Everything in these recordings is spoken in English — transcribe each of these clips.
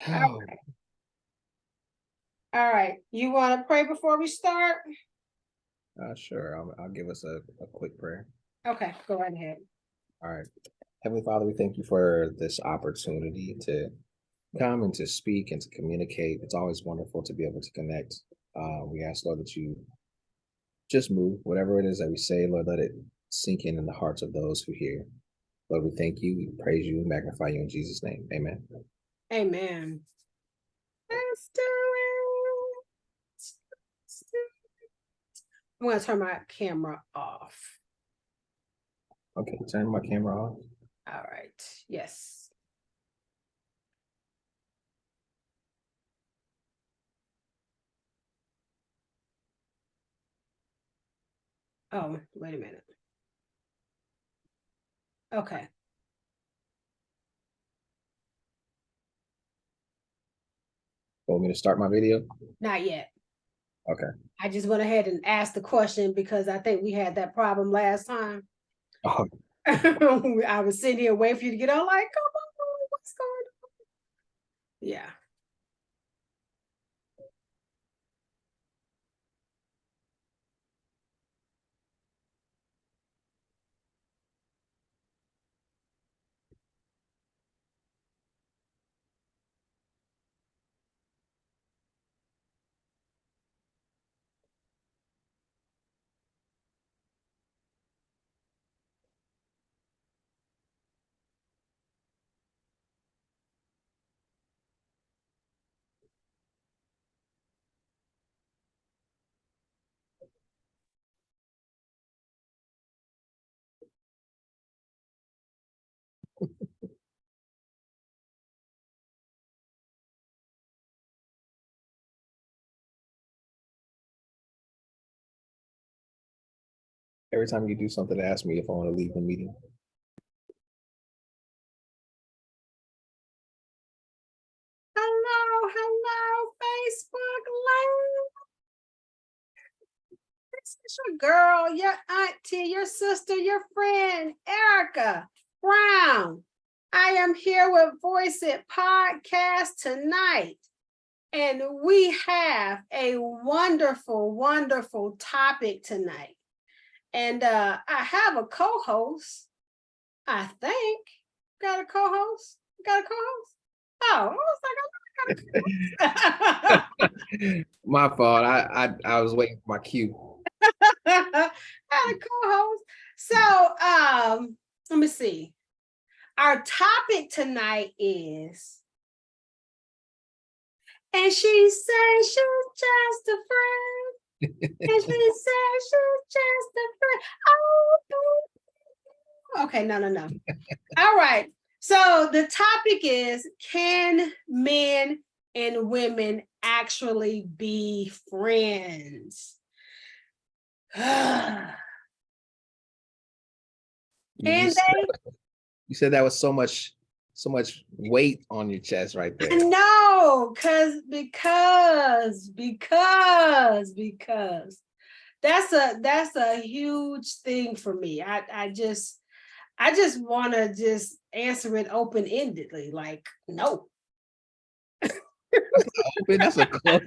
All right. You want to pray before we start? Sure. I'll give us a quick prayer. Okay, go right ahead. All right. Heavenly Father, we thank you for this opportunity to come and to speak and to communicate. It's always wonderful to be able to connect. We ask, Lord, that you just move whatever it is that we say, Lord, let it sink in the hearts of those who hear. Lord, we thank you, we praise you, we magnify you in Jesus' name. Amen. Amen. Let's do it. Let's do it. I'm going to turn my camera off. Okay, turn my camera off. All right. Yes. Oh, wait a minute. Okay. Want me to start my video? Not yet. Okay. I just went ahead and asked the question because I think we had that problem last time. Oh, I was sitting here waiting for you to get on, like, come on, what's going on? Yeah. every time you do something, ask me if I want to leave the meeting. Hello, Facebook Live. This is your girl, your auntie, your sister, your friend, Erica Brown. I am here with Voice It Podcast tonight. And we have a wonderful, wonderful topic tonight. And I have a co-host, I think. Got a co-host? Got a co-host? Oh, I was like, I got a co-host. My fault. I was waiting for my cue. Got a co-host. So let me see. Our topic tonight is, and she said she's just a friend. And she said she's just a friend. Oh, okay, no. All right. So the topic is, can men and women actually be friends? And You said that with so much weight on your chest right there. no, because that's a huge thing for me. I just want to just answer it open-endedly, like, no. Open. That's a close.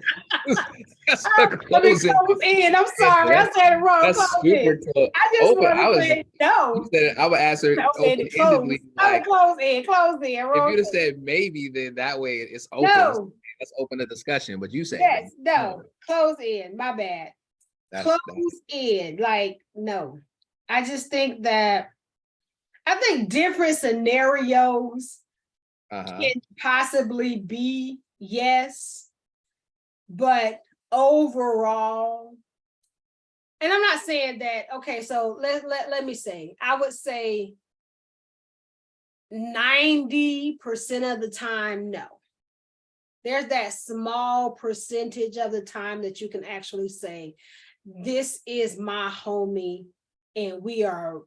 That's a Let me close in. I'm sorry, I said it wrong. That's Close super in. close. I just Open. want to say no. You said I would answer open-endedly. I would close in. If you'd have said maybe, then that way it's open. No. Let's open the discussion. But you say yes, no. Close in. My bad. Close in. Like, no. I just think that different scenarios can possibly be yes, but overall, and I'm not saying that, okay, so let me say, I would say 90% of the time, no. There's that small percentage of the time that you can actually say, this is my homie and we are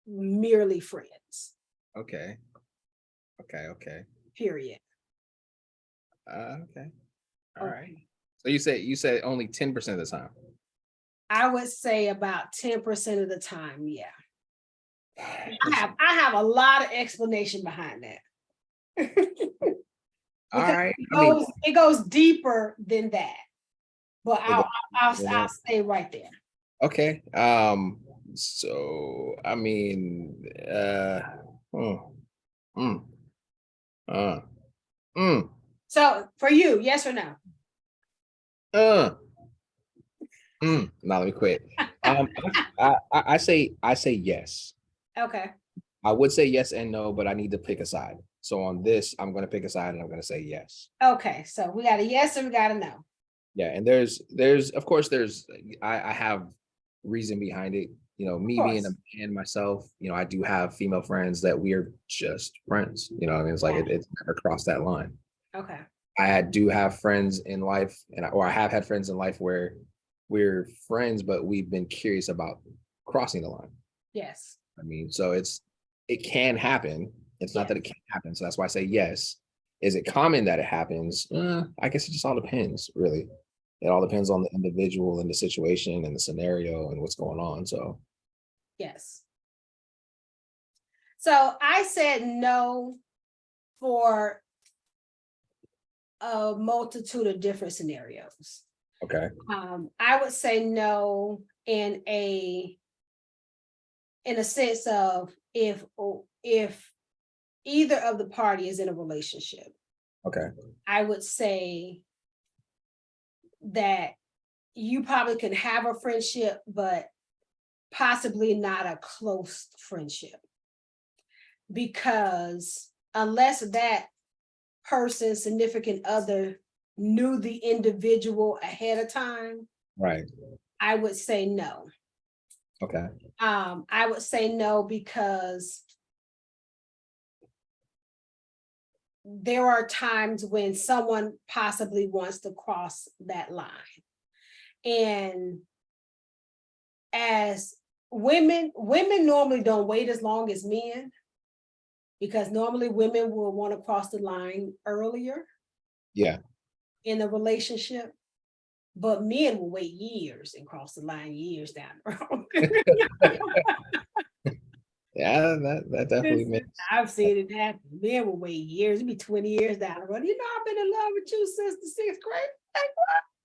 merely friends. Okay. Period. Okay. All right. So you said only 10% of the time. I would say about 10% of the time, yeah. I have a lot of explanation behind that. All because right. I mean, it goes deeper than that. But it goes, I'll stay right there. okay. So I mean, mm, mm, uh, mm, So for you, yes or no? uh, now let me quit. Um, I say yes. Okay. I would say yes and no, but I need to pick a side. So on this, I'm going to pick a side and I'm going to say yes. Okay. So we got a yes and we got a no. Yeah, and of course I have reason behind it. You know, Of me being a course. man myself, you know, I do have female friends that we're just friends. You know, what I mean, it's like Yeah. it's never crossed that line. Okay. Do have friends in life, or I have had friends in life where we're friends, but we've been curious about crossing the line. Yes. I mean, so it can happen. It's not Yes. that it can't happen. So that's why I say yes. Is it common that it happens? I guess it just all depends, really. It all depends on the individual and the situation and the scenario and what's going on. So Yes. So I said no for a multitude of different scenarios. okay. I would say no in a sense of if either of the party is in a relationship. Okay. I would say that you probably can have a friendship, but possibly not a close friendship. Because unless that person's significant other knew the individual ahead of time, Right. I would say no. Okay. I would say no because there are times when someone possibly wants to cross that line. And as women normally don't wait as long as men, because normally women will want to cross the line earlier Yeah. in a relationship, but men will wait years and cross the line years down the road. Yeah, that definitely makes I've seen it happen. Men will wait years, it'd be 20 years down the road. You know, I've been in love with you since the sixth grade.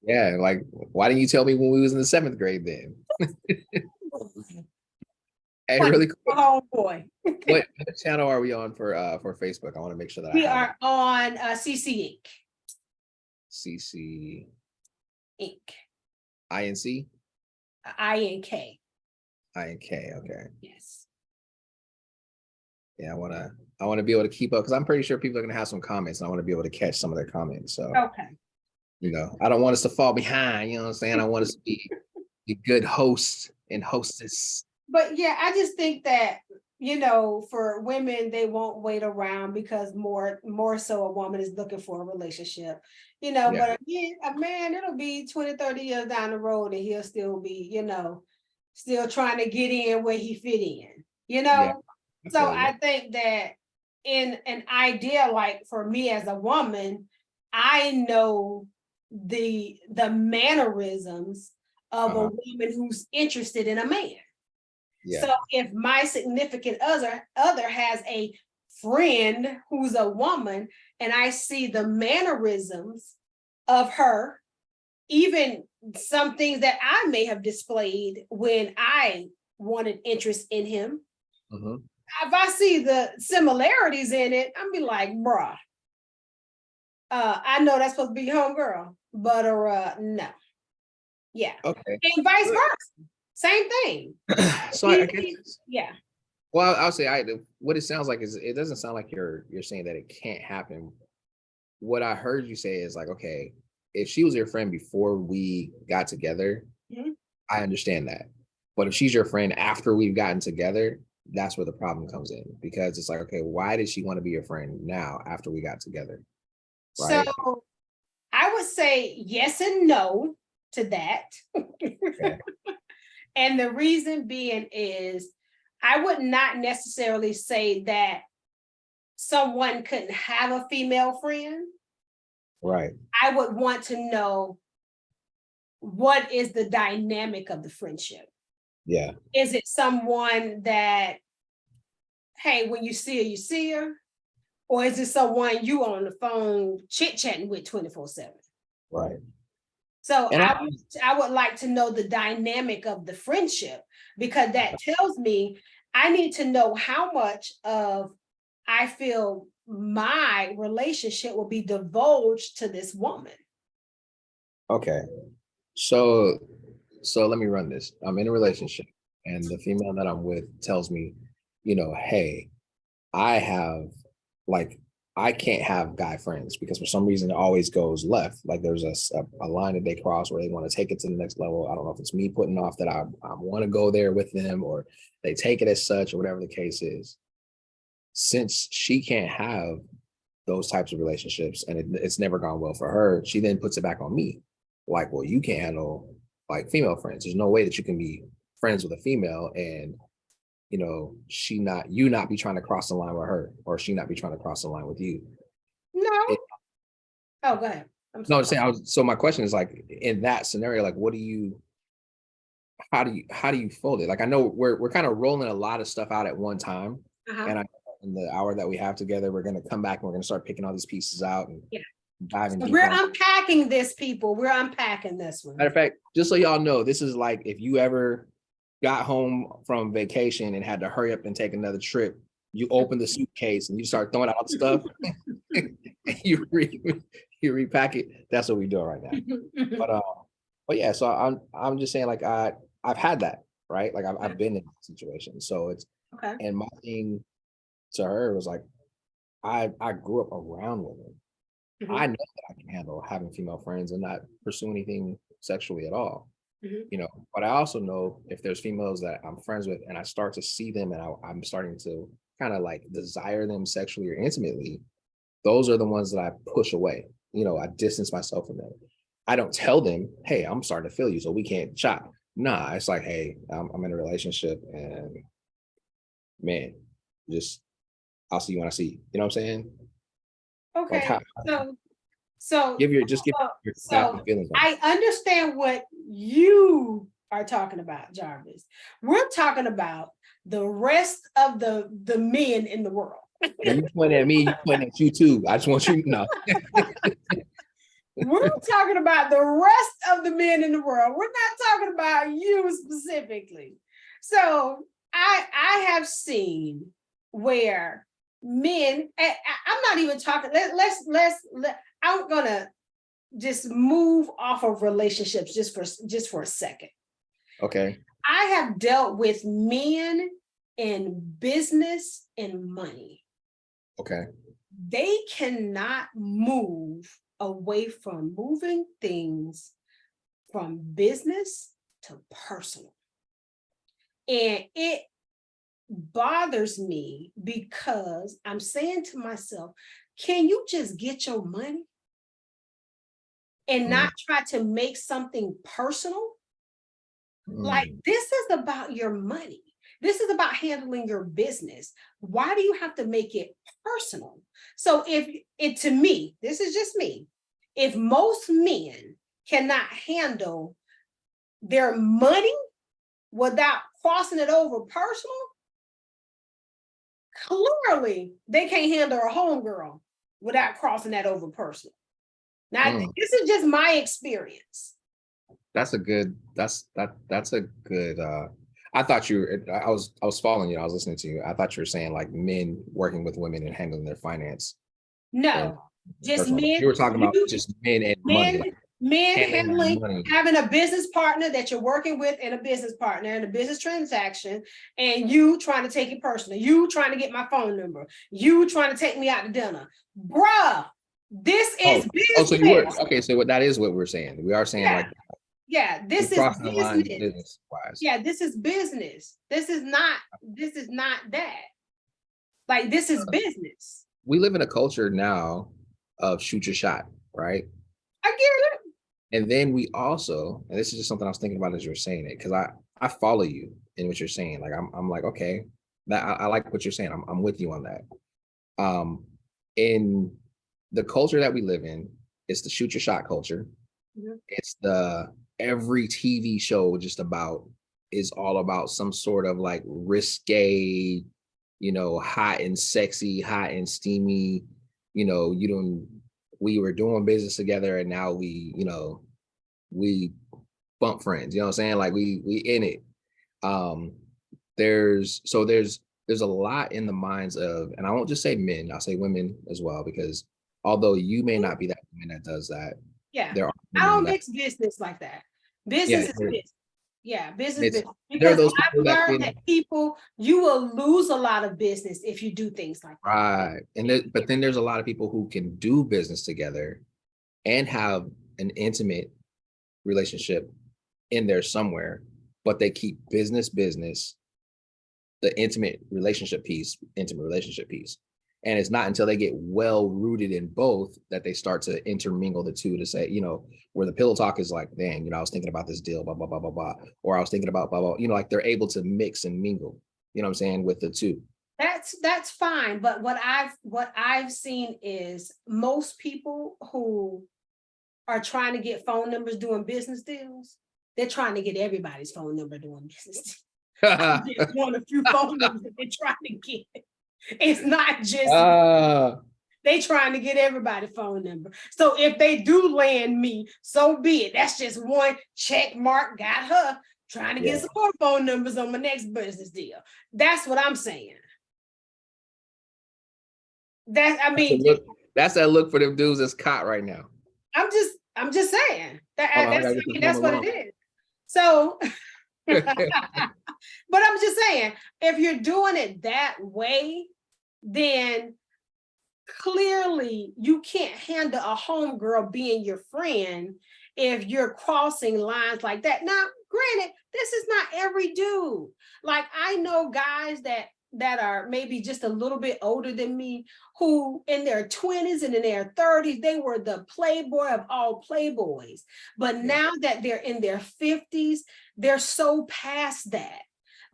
yeah, like why didn't you tell me when we was in the seventh grade then? Hey, Like, really quick, homeboy. what channel are we on for Facebook? I want to make sure that I We have it. are on CC CC Inc. INC INK. INK. Okay. Yes. Yeah, I wanna be able to keep up because I'm pretty sure people are gonna have some comments and I want to be able to catch some of their comments. So Okay. you know, I don't want us to fall behind. You know what I'm saying? I want us to be good hosts and hostess. But yeah, I just think that, you know, for women, they won't wait around because more so a woman is looking for a relationship, you know, Yeah. but again, a man, it'll be 20, 30 years down the road and he'll still be, you know, still trying to get in where he fit in, you Yeah. know? So feel you. I think that in an idea, like for me as a woman, I know the mannerisms of a Uh-huh. woman who's interested in a man. Yeah. So if my significant other has a friend who's a woman and I see the mannerisms of her, even some things that I may have displayed when I wanted interest in him, Mhm. if I see the similarities in it, I'm be like, bruh, I know that's supposed to be homegirl, but no. Yeah. Okay. And vice Good. versa. Same thing. So I guess Yeah. well, I'll say what it sounds like is it doesn't sound like you're saying that it can't happen. What I heard you say is like, okay, if she was your friend before we got together, Mhm. I understand that. But if she's your friend after we've gotten together, that's where the problem comes in because it's like, okay, why did she want to be your friend now after we got together? So Right? I would say yes and no to that. Okay. And the reason being is I would not necessarily say that someone couldn't have a female friend. Right. I would want to know what is the dynamic of the friendship. Yeah. Is it someone that, hey, when you see her, Or is it someone you on the phone chit-chatting with 24/7? Right. So And I would like to know the dynamic of the friendship, because that tells me I need to know how much of I feel my relationship will be divulged to this woman. okay. So let me run this. I'm in a relationship and the female that I'm with tells me, hey, I have like I can't have guy friends because for some reason it always goes left. Like there's a line that they cross where they want to take it to the next level. I don't know if it's me putting off that I want to go there with them or they take it as such or whatever the case is. Since she can't have those types of relationships and it's never gone well for her, she then puts it back on me. Like, well, you can't handle like female friends. There's no way that you can be friends with a female and you not be trying to cross the line with her or she not be trying to cross the line with you. No. It, Oh, go ahead. no, I'm saying so my question is like in that scenario, like how do you fold it? Like I know we're kind of rolling a lot of stuff out at one time. Uh-huh. And in the hour that we have together, we're gonna come back and we're gonna start picking all these pieces out and diving So deep. we're unpacking this, people. We're unpacking this one. Matter of fact, just so y'all know, this is like if you ever got home from vacation and had to hurry up and take another trip, you open the suitcase and you start throwing out the stuff. you repack it. That's what we're doing right now. But yeah, so I'm just saying like I've had that, right? Like I've been in that situation. So it's okay. And my thing to her was like I grew up around women. I know that I can handle having female friends and not pursue anything sexually at all. But I also know if there's females that I'm friends with and I start to see them and I'm starting to kind of like desire them sexually or intimately, those are the ones that I push away. I distance myself from them. I don't tell them, hey, I'm starting to feel you, so we can't chat. Nah, it's like, hey, I'm in a relationship and man, just I'll see you when I see you. You know what I'm saying? Okay. Like so give your feelings. I understand what you are talking about, Jarvis. We're talking about the rest of the men in the world. You point at me, you point at you too. I just want you to know. We're talking about the rest of the men in the world. We're not talking about you specifically. So I have seen where men, I'm not even talking, I'm gonna just move off of relationships just for a second. Okay. I have dealt with men in business and money. Okay. They cannot move away from moving things from business to personal. And it bothers me because I'm saying to myself, can you just get your money and not try to make something personal? Like, this is about your money. This is about handling your business. Why do you have to make it personal? So to me, this is just me, if most men cannot handle their money without crossing it over personal, clearly they can't handle a homegirl without crossing that over personal. Now, this is just my experience. That's a good I thought I was following you. I was listening to you. I thought you were saying like men working with women and handling their finance. No, just men. You were talking about just men and money. Men having a business partner that you're working with and a business partner in a business transaction, and you trying to take it personal. You trying to get my phone number. You trying to take me out to dinner. Bruh, this is business. So you were, okay, so that is what we're saying. We are saying like this is business. Yeah, this is business. This is not that. Like, this is business. We live in a culture now of shoot your shot, right? I get it. And then we also, and this is just something I was thinking about as you were saying it, because I follow you in what you're saying. Like I'm like, okay, that I like what you're saying. I'm with you on that. In the culture that we live in, it's the shoot your shot culture. It's every TV show is all about some sort of like risque, hot and sexy, hot and steamy. We were doing business together, and now we bump friends. You know what I'm saying? Like we in it. Um, there's a lot in the minds of, and I won't just say men, I'll say women as well, because although you may not be that woman that does that, Yeah. there are I women don't that, mix business like that. yeah, Business is business. Yeah, business, it's business. there are Because those I've people that learned can, that you will lose a lot of business if you do things like that. right, but then there's a lot of people who can do business together and have an intimate relationship in there somewhere, but they keep business, the intimate relationship piece. And it's not until they get well rooted in both that they start to intermingle the two, to say, where the pillow talk is like, dang, I was thinking about this deal, blah, blah, blah, blah, blah. Or I was thinking about blah, blah, like they're able to mix and mingle, what I'm saying, with the two. That's fine. But what I've seen is most people who are trying to get phone numbers doing business deals, they're trying to get everybody's phone number doing business deals. I just want a few phone numbers that they're trying to get. It's not just they trying to get everybody phone number. So if they do land me, so be it. That's just one check mark. Got her trying to get some more phone numbers on my next business deal. That's what I'm saying. That's that look for them dudes that's caught right now. I'm just saying that Hold on, I gotta get this that's what along. it is. So but I'm just saying, if you're doing it that way, then clearly you can't handle a homegirl being your friend if you're crossing lines like that. Now, granted, this is not every dude. Like, I know guys that are maybe just a little bit older than me, who in their 20s and in their 30s, they were the playboy of all playboys. But now that they're in their 50s, they're so past that.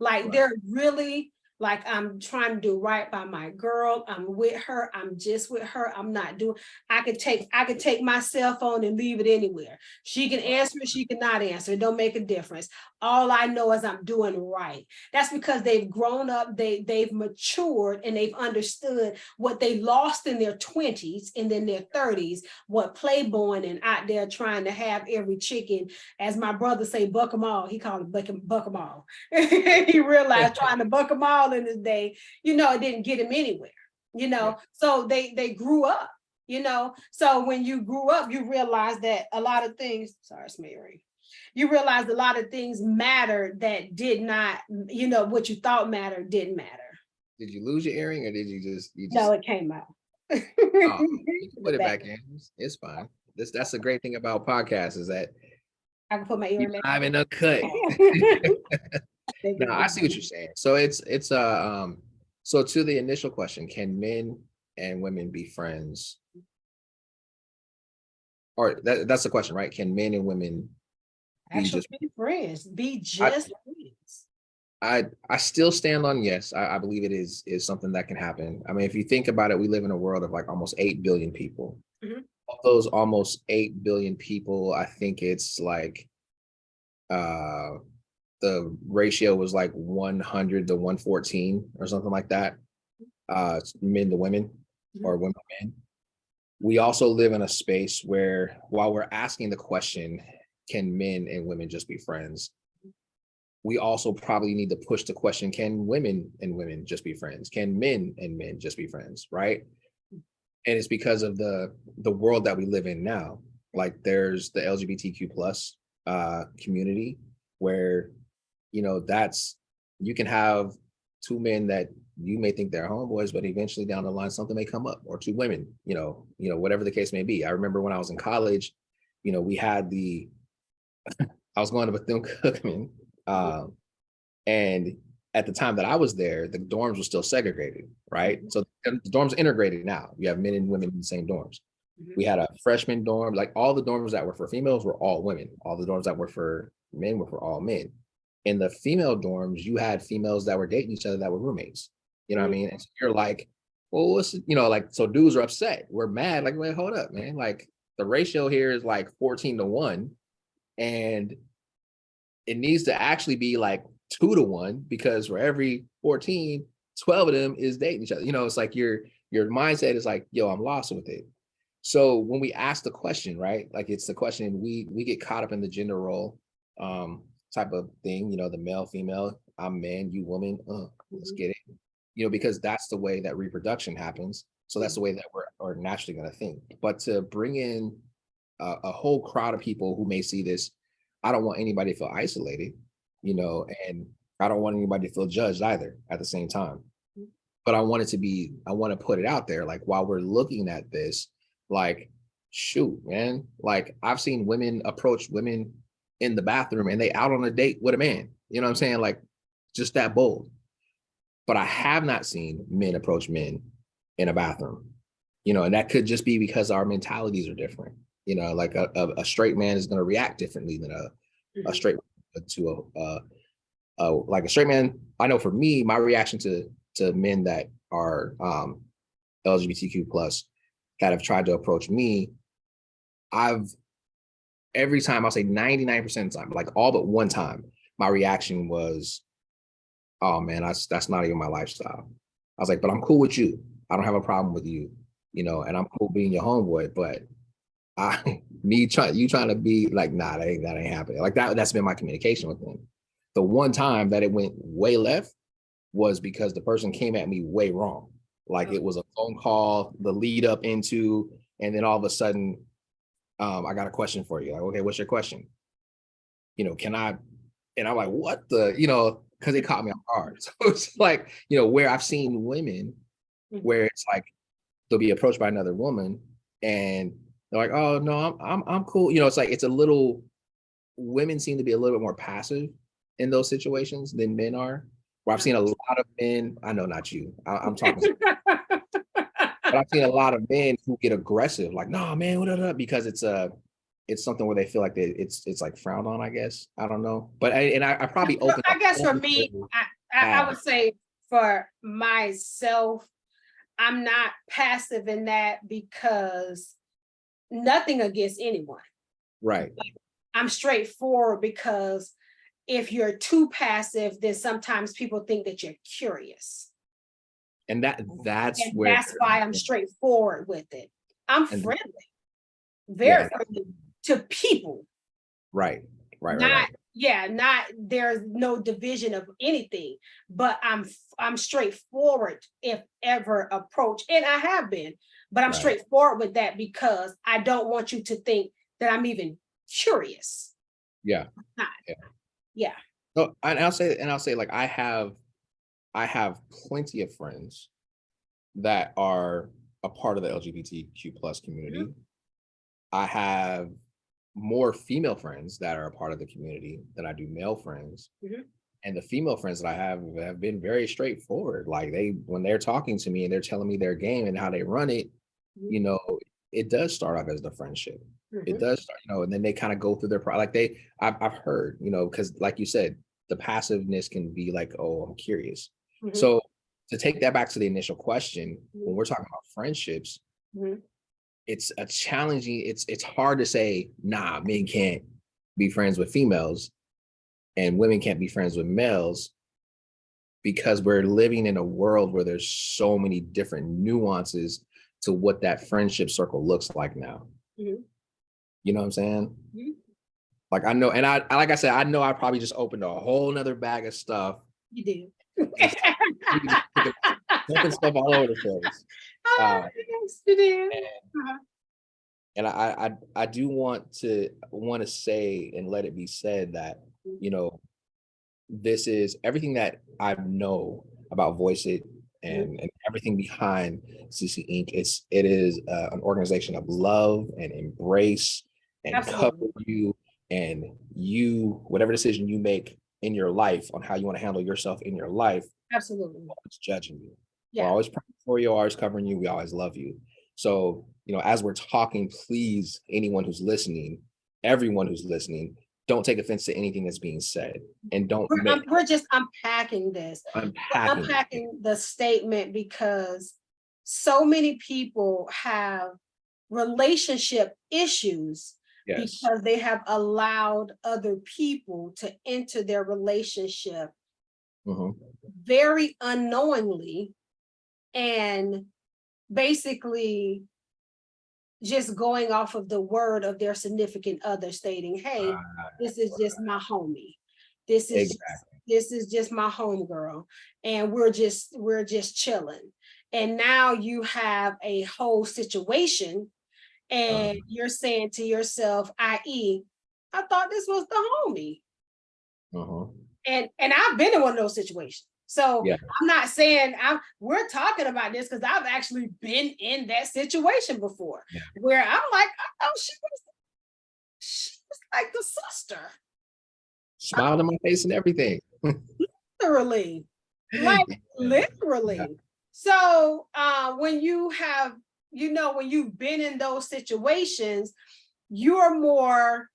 Like, they're really like, I'm trying to do right by my girl. I'm with her. I'm just with her. I'm not doing, I could take my cell phone and leave it anywhere. She can answer it, she cannot answer. It don't make a difference. All I know is I'm doing right. That's because they've grown up, they've matured, and they've understood what they lost in their 20s and then their 30s, what playboying and out there trying to have every chicken, as my brother say, buck them all. He called it buck them all. He realized trying to buck them all in his day, it didn't get him anywhere, so they grew up, so when you grew up, you realize that a lot of things, sorry, it's Mary, you realized a lot of things mattered that did not, what you thought mattered didn't matter. Did you lose your earring, or did you just No, it came out. oh, you can put it back in. It's fine. That's the great thing about podcasts, is that I can put my earring back. I'm in a cut. No, I see what you're saying. So so to the initial question, can men and women be friends? Or that's the question, right? Can men and women actually be friends? Be just friends. I still stand on yes. I believe it is something that can happen. I mean, if you think about it, we live in a world of like almost 8 billion people. Mhm. Of those almost 8 billion people, I think it's like the ratio was like 100 to 114 or something like that. Men to women, or women to men. We also live in a space where, while we're asking the question, can men and women just be friends? We also probably need to push the question, can women and women just be friends? Can men and men just be friends, right? And it's because of the world that we live in now. Like, there's the LGBTQ plus community, where that's, you can have two men that you may think they're homeboys, but eventually down the line something may come up, or two women, whatever the case may be. I remember when I was in college, we had I was going to Bethune-Cookman, and at the time that I was there, the dorms were still segregated, right? So the dorms integrated now. You have men and women in the same dorms. We had a freshman dorm, like all the dorms that were for females were all women. All the dorms that were for men were for all men. In the female dorms, you had females that were dating each other that were roommates. You know what I mean? And so you're like, well, what's, so dudes are upset. We're mad. Like, wait, hold up, man. Like, the ratio here is like 14 to 1. And it needs to actually be like 2 to 1, because for every 14, 12 of them is dating each other. You know, it's like your mindset is like, yo, I'm lost with it. So when we ask the question, right? Like it's the question we get caught up in the gender role type of thing, you know, the male, female, I'm man, you woman, let's get it. You know, because that's the way that reproduction happens. So that's the way that we're naturally going to think. But to bring in a whole crowd of people who may see this, I don't want anybody to feel isolated, you know, and I don't want anybody to feel judged either at the same time. But I want it to be, I want to put it out there, like while we're looking at this, like, shoot, man, like I've seen women approach women in the bathroom and they out on a date with a man. You know what I'm saying? Like just that bold. But I have not seen men approach men in a bathroom, you know, and that could just be because our mentalities are different. You know, like a straight man is going to react differently than a straight to like a straight man. I know for me, my reaction to men that are LGBTQ plus that have tried to approach me, every time, I'll say 99% of the time, like all but one time, my reaction was, oh man, that's not even my lifestyle. I was like, but I'm cool with you. I don't have a problem with you, you know, and I'm cool being your homeboy, but you trying to be like, nah, that ain't happening. Like that's been my communication with them. The one time that it went way left was because the person came at me way wrong. Like it was a phone call, the lead up into, and then all of a sudden, I got a question for you. Like, okay, what's your question? You know, can I? And I'm like, what the, you know, because it caught me off guard. So it's like, you know, where I've seen women where it's like they'll be approached by another woman and they're like, oh no, I'm cool. You know, it's like it's a little, women seem to be a little bit more passive in those situations than men are. Where I've seen a lot of men, I know not you, I'm talking, but I've seen a lot of men who get aggressive, like, nah, man, what up? Because it's something where they feel like it's like frowned on, I guess. I don't know. But I probably opened I up guess for me, I would say for myself, I'm not passive in that because nothing against anyone. right. I'm straightforward because if you're too passive, then sometimes people think that you're curious. And that's And where that's why I'm straightforward with it. I'm and friendly, very yeah, friendly to people. right. Not there's no division of anything, but I'm straightforward if ever approach, and I have been, but I'm Right. straightforward with that because I don't want you to think that I'm even curious. Yeah. Not. Yeah. Yeah. So I'll say like I have plenty of friends that are a part of the LGBTQ plus community. Mhm. I have more female friends that are a part of the community than I do male friends. Mhm. And the female friends that I have been very straightforward. Like when they're talking to me and they're telling me their game and how they run it, Mhm. you know, it does start off as the friendship. It Mhm. does start, you know, and then they kind of go through their like I've heard, you know, because like you said, the passiveness can be like, oh, I'm curious. Mhm. So to take that back to the initial question, when Mhm. we're talking about friendships, Mhm. it's a challenging, it's hard to say, nah, men can't be friends with females and women can't be friends with males because we're living in a world where there's so many different nuances to what that friendship circle looks like now. Mhm. You know what I'm saying? Mhm. Like I know, and I like I said, I know I probably just opened a whole nother bag of stuff. You do. Just dumping stuff all over the place. Yes, you did. Uh-huh. And I do want to say and let it be said that, you know, this is everything that I know about Voice It Mhm. and everything behind CC Inc. It is an organization of love and embrace and cover Absolutely. you and you whatever decision you make in your life on how you want to handle yourself in your life. Absolutely. It's judging you. We're Yeah. always praying for you, always covering you. We always love you. So, you know, as we're talking, please, anyone who's listening, everyone who's listening, don't take offense to anything that's being said and don't make We're just unpacking this. We're unpacking it. unpacking the statement because so many people have relationship issues Yes. because they have allowed other people to enter their relationship Mhm. very unknowingly and basically just going off of the word of their significant other stating, hey, this is just my homie. This is Exactly. this is just my homegirl, and we're just chilling. And now you have a whole situation, and you're saying to yourself, i.e., I thought this was the homie. And I've been in one of those situations. So Yeah. I'm not saying we're talking about this because I've actually been in that situation before, where I'm like, oh, she was like the sister. Smiled in my face and everything. Literally. Like literally. Yeah. So when you have, when you've been in those situations, you're more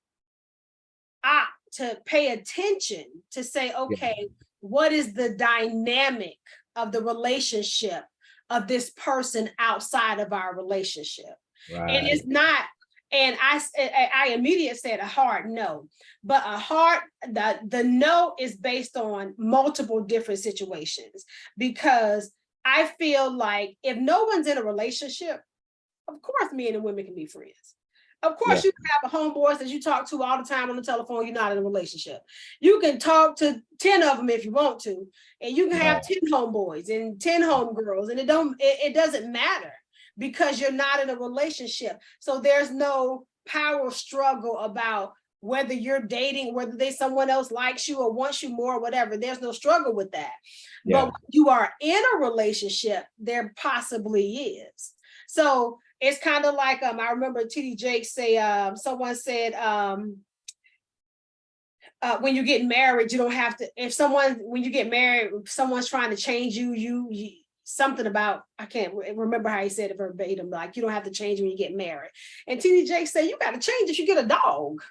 apt to pay attention to say, okay, what is the dynamic of the relationship of this person outside of our relationship? Right. And it's not, and I immediately said a hard no, but the no is based on multiple different situations, because I feel like if no one's in a relationship, of course men and women can be friends. Of course, you can have a homeboys that you talk to all the time on the telephone. You're not in a relationship. You can talk to 10 of them if you want to, and you can have 10 homeboys and 10 homegirls, and it doesn't matter because you're not in a relationship. So there's no power struggle about whether you're dating, whether someone else likes you or wants you more or whatever. There's no struggle with that. But when you are in a relationship, there possibly is. So it's kind of like I remember TD Jakes say, someone said, when you get married, you don't have to, when you get married, someone's trying to change you something about, I can't remember how he said it verbatim, like you don't have to change when you get married. And TD Jakes said, you got to change if you get a dog.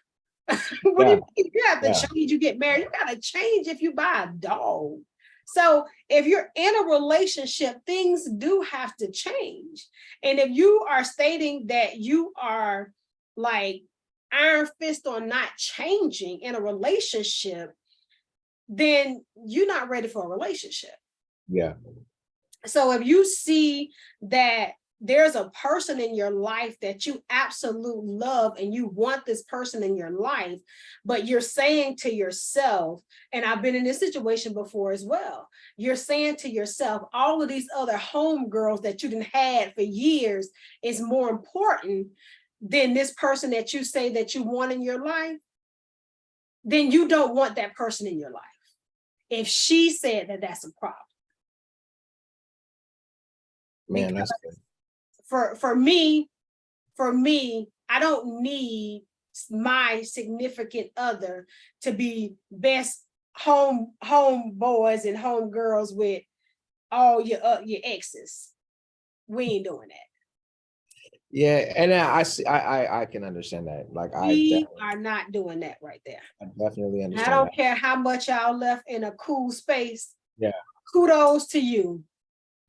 What do you have to change? You get married, you got to change if you buy a dog. So if you're in a relationship, things do have to change. And if you are stating that you are like iron fist on not changing in a relationship, then you're not ready for a relationship. Yeah. So if you see that there's a person in your life that you absolutely love and you want this person in your life, but you're saying to yourself, and I've been in this situation before as well, you're saying to yourself, all of these other homegirls that you done had for years is more important than this person that you say that you want in your life, then you don't want that person in your life. If she said that, that's a problem. Man, that's good. For me, I don't need my significant other to be best homeboys and homegirls with all your exes. We ain't doing that. Yeah, and I can understand that. Like we are not doing that right there. I definitely understand. I don't care how much y'all left in a cool space. Yeah. Kudos to you.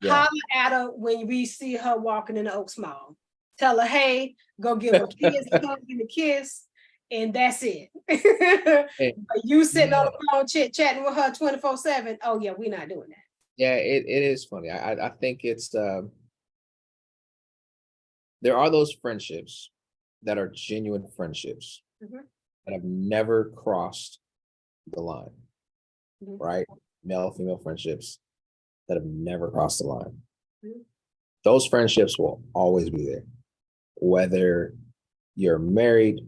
Yeah. Holler at her when we see her walking in the Oaks Mall. Tell her, hey, go give her kids a hug and a kiss, and that's it. But you sitting on the phone chit-chatting with her 24/7. Oh yeah, we're not doing that. Yeah, it is funny. I think it's there are those friendships that are genuine friendships that have never crossed the line, right? Male, female friendships that have never crossed the line. Those friendships will always be there. Whether you're married,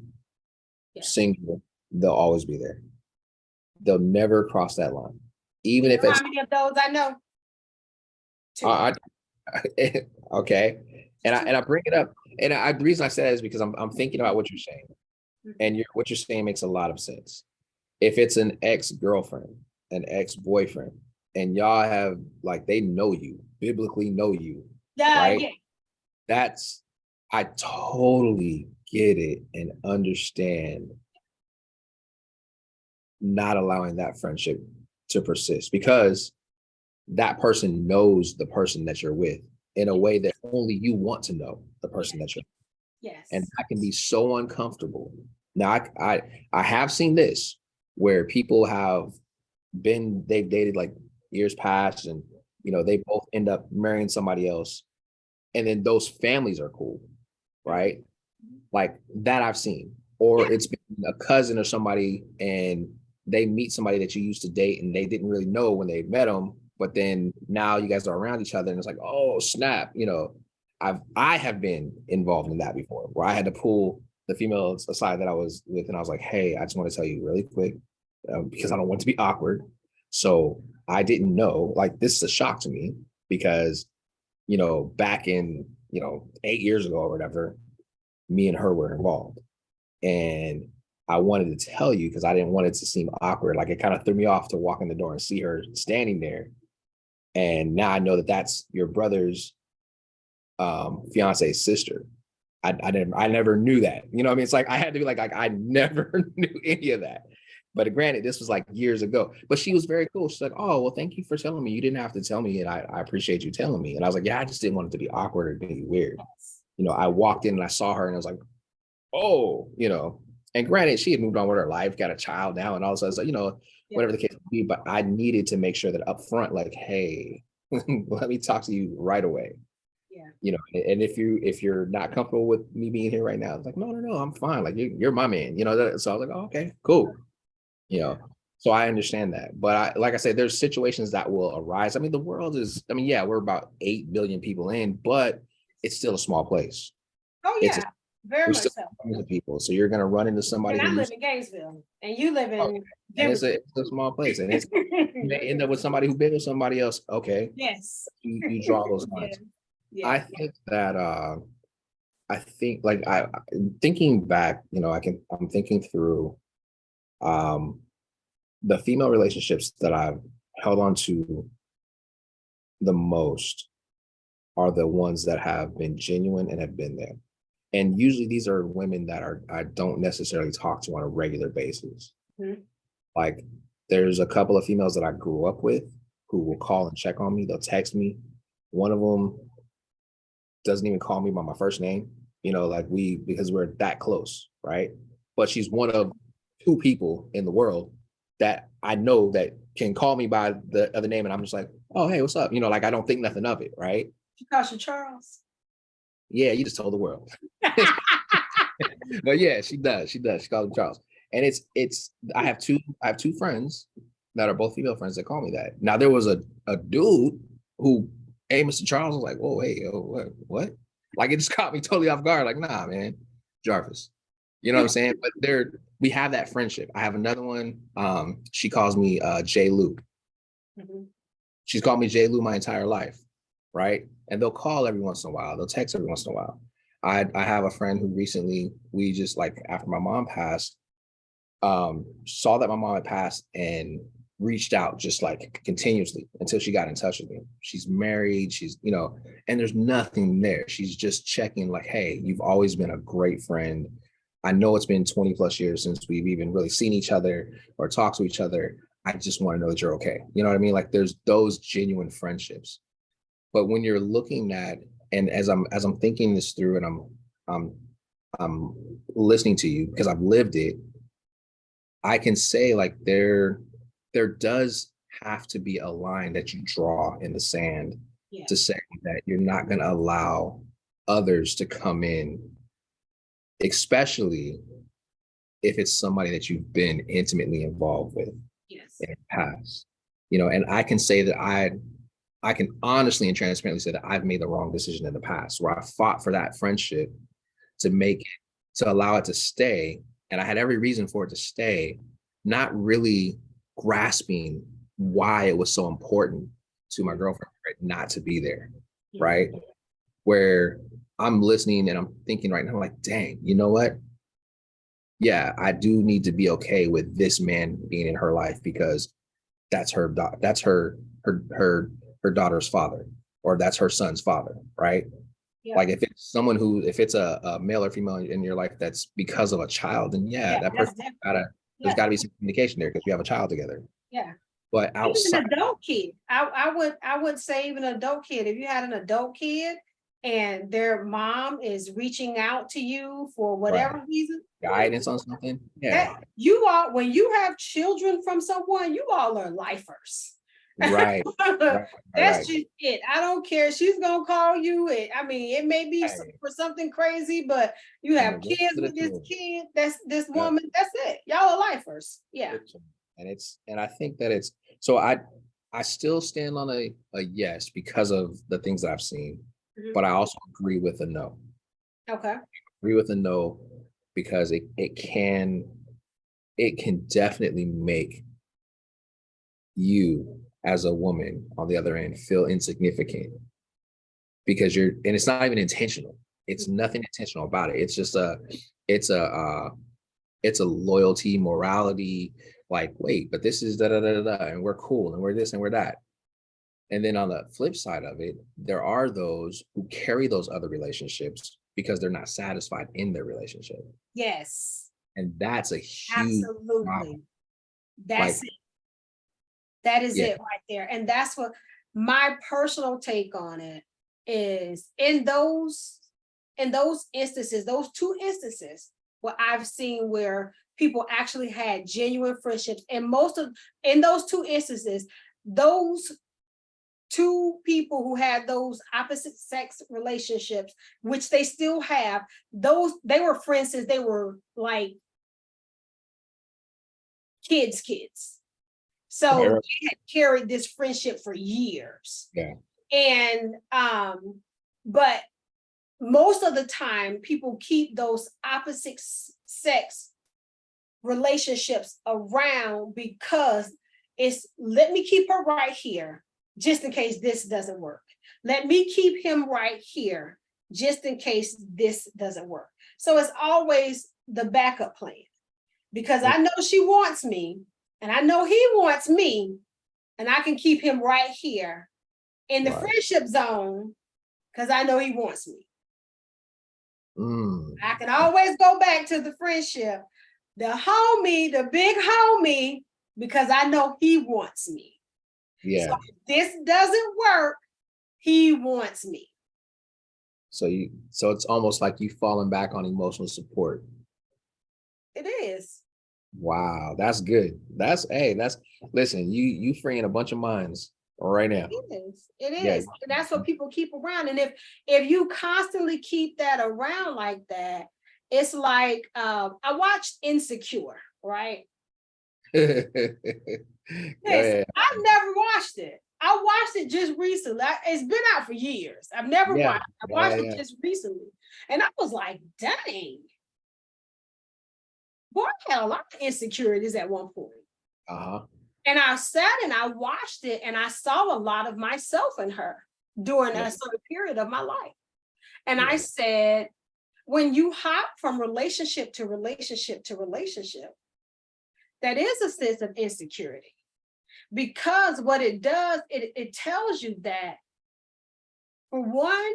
single, they'll always be there. They'll never cross that line. Even if it's how many of those I know? Okay. And I bring it up. And the reason I say that is because I'm thinking about what you're saying. And what you're saying makes a lot of sense. If it's an ex-girlfriend, an ex-boyfriend, and y'all have, like, they know you, biblically know you, right? That's, I totally get it and understand not allowing that friendship to persist, because that person knows the person that you're with in a way that only you want to know the person that you're with. And that can be so uncomfortable. Now, I have seen this where people they've dated like years pass, and they both end up marrying somebody else, and then those families are cool, right? Like that I've seen. Or Yeah. it's been a cousin or somebody, and they meet somebody that you used to date and they didn't really know when they met them, but then now you guys are around each other and it's like, oh snap, I have been involved in that before, where I had to pull the females aside that I was with, and I was like, hey, I just want to tell you really quick, because I don't want to be awkward. So I didn't know, like, this is a shock to me because back in 8 years ago or whatever, me and her were involved. And I wanted to tell you because I didn't want it to seem awkward. Like, it kind of threw me off to walk in the door and see her standing there. And now I know that that's your brother's fiance's sister. I never knew that. You know what I mean? It's like I had to be like I never knew any of that. But granted, this was like years ago. But she was very cool. She's like, oh, well, thank you for telling me. You didn't have to tell me, and I appreciate you telling me. And I was like, yeah, I just didn't want it to be awkward or be weird. I walked in and I saw her and I was like, oh, and granted, she had moved on with her life, got a child now, and all of a sudden, so, whatever the case may be. But I needed to make sure that up front, like, hey, let me talk to you right away. And if you're not comfortable with me being here right now, it's like, no, I'm fine. Like, you're my man, so I was like, oh, okay, cool. So I understand that. But like I said, there's situations that will arise. I mean, the world is, yeah, we're about 8 billion people in, but it's still a small place. Oh, yeah, very much so. Of people. So you're going to run into somebody. And I live in Gainesville and you live in and it's a small place. And you may end up with somebody who's been with somebody else. Okay. Yes. You draw those lines. Yeah. I think that like thinking back, I'm thinking through the female relationships that I've held on to the most are the ones that have been genuine and have been there. And usually these are women that I don't necessarily talk to on a regular basis. Mm-hmm. Like, there's a couple of females that I grew up with who will call and check on me. They'll text me. One of them doesn't even call me by my first name, because we're that close, right? But she's one of 2 people in the world that I know that can call me by the other name. And I'm just like, oh, hey, what's up? Like, I don't think nothing of it, right? She calls you Charles. Yeah, you just told the world. But yeah, she does. She calls him Charles. And I have two friends that are both female friends that call me that. Now, there was a dude who, hey, Mr. Charles, was like, whoa, hey, what? Like, it just caught me totally off guard. Like, nah, man, Jarvis. You know what I'm saying? But we have that friendship. I have another one. She calls me J. Lou. Mm-hmm. She's called me J. Lou my entire life, right? And they'll call every once in a while. They'll text every once in a while. I have a friend who recently, we just, like, after my mom passed, saw that my mom had passed and reached out just like continuously until she got in touch with me. She's married, she's, and there's nothing there. She's just checking like, hey, you've always been a great friend. I know it's been 20 plus years since we've even really seen each other or talked to each other. I just want to know that you're okay. You know what I mean? Like, there's those genuine friendships. But when you're looking at, and as I'm thinking this through and I'm listening to you because I've lived it, I can say like there does have to be a line that you draw in the sand to say that you're not going to allow others to come in, especially if it's somebody that you've been intimately involved with in the past. And I can say that I can honestly and transparently say that I've made the wrong decision in the past where I fought for that friendship to allow it to stay. And I had every reason for it to stay, not really grasping why it was so important to my girlfriend not to be there, right? Where I'm listening and I'm thinking right now, like, dang, you know what? Yeah, I do need to be okay with this man being in her life because that's her daughter's father, or that's her son's father, right? Yeah. Like if it's a male or female in your life that's because of a child, then that person there's gotta be some communication there because you have a child together. Yeah. But outside, even an adult kid, I would say even an adult kid, if you had an adult kid and their mom is reaching out to you for whatever reason, guidance on something. Yeah. When you have children from someone, you all are lifers. Right. Right. That's Right. just it. I don't care. She's gonna call you. I mean, it may be Right. for something crazy, but you And have it goes kids to the with this tool. kid. That's this Yep. woman. That's it. Y'all are lifers. Yeah. And I think that it's so I still stand on a yes because of the things that I've seen, Mhm. but I also agree with a no. Okay. Agree with a no because it can definitely make you as a woman on the other end feel insignificant because and it's not even intentional. It's nothing intentional about it. It's just it's a it's a loyalty, morality, like, wait, but this is da da da da, and we're cool, and we're this and we're that. And then on the flip side of it, there are those who carry those other relationships because they're not satisfied in their relationship. Yes. And that's a huge problem. Absolutely. Like, That's it. That is yeah, it right there. And that's what my personal take on it is in those instances, those two instances where I've seen where people actually had genuine friendships. And in those two instances, those two people who had those opposite sex relationships, which they still have, they were friends since they were like kids. right, So right, they had carried this friendship for years. yeah, And but most of the time people keep those opposite sex relationships around because it's let me keep her right here just in case this doesn't work. Let me keep him right here just in case this doesn't work. So it's always the backup plan because mm, I know she wants me and I know he wants me and I can keep him right here in the right. friendship zone because I know he wants me. Mm, I can always go back to the friendship, the homie, the big homie, because I know he wants me. So yeah. if this doesn't work, he wants me. So it's almost like you falling back on emotional support. It is. Wow, that's good. That's listen, you freeing a bunch of minds right now. It is. It Yeah. is. And that's what people keep around. And if you constantly keep that around like that, it's like I watched Insecure, right? Go Listen, ahead. I've never watched it. I watched it just recently. It's been out for years. I've never Yeah, watched it. I yeah, watched yeah, it yeah. just recently. And I was like, dang, boy, I had a lot of insecurities at one point. Uh-huh. And I sat and I watched it and I saw a lot of myself in her during Yeah, a certain period of my life. And I yeah, said, when you hop from relationship to relationship to relationship, that is a sense of insecurity. Because what it does, it tells you that, for one,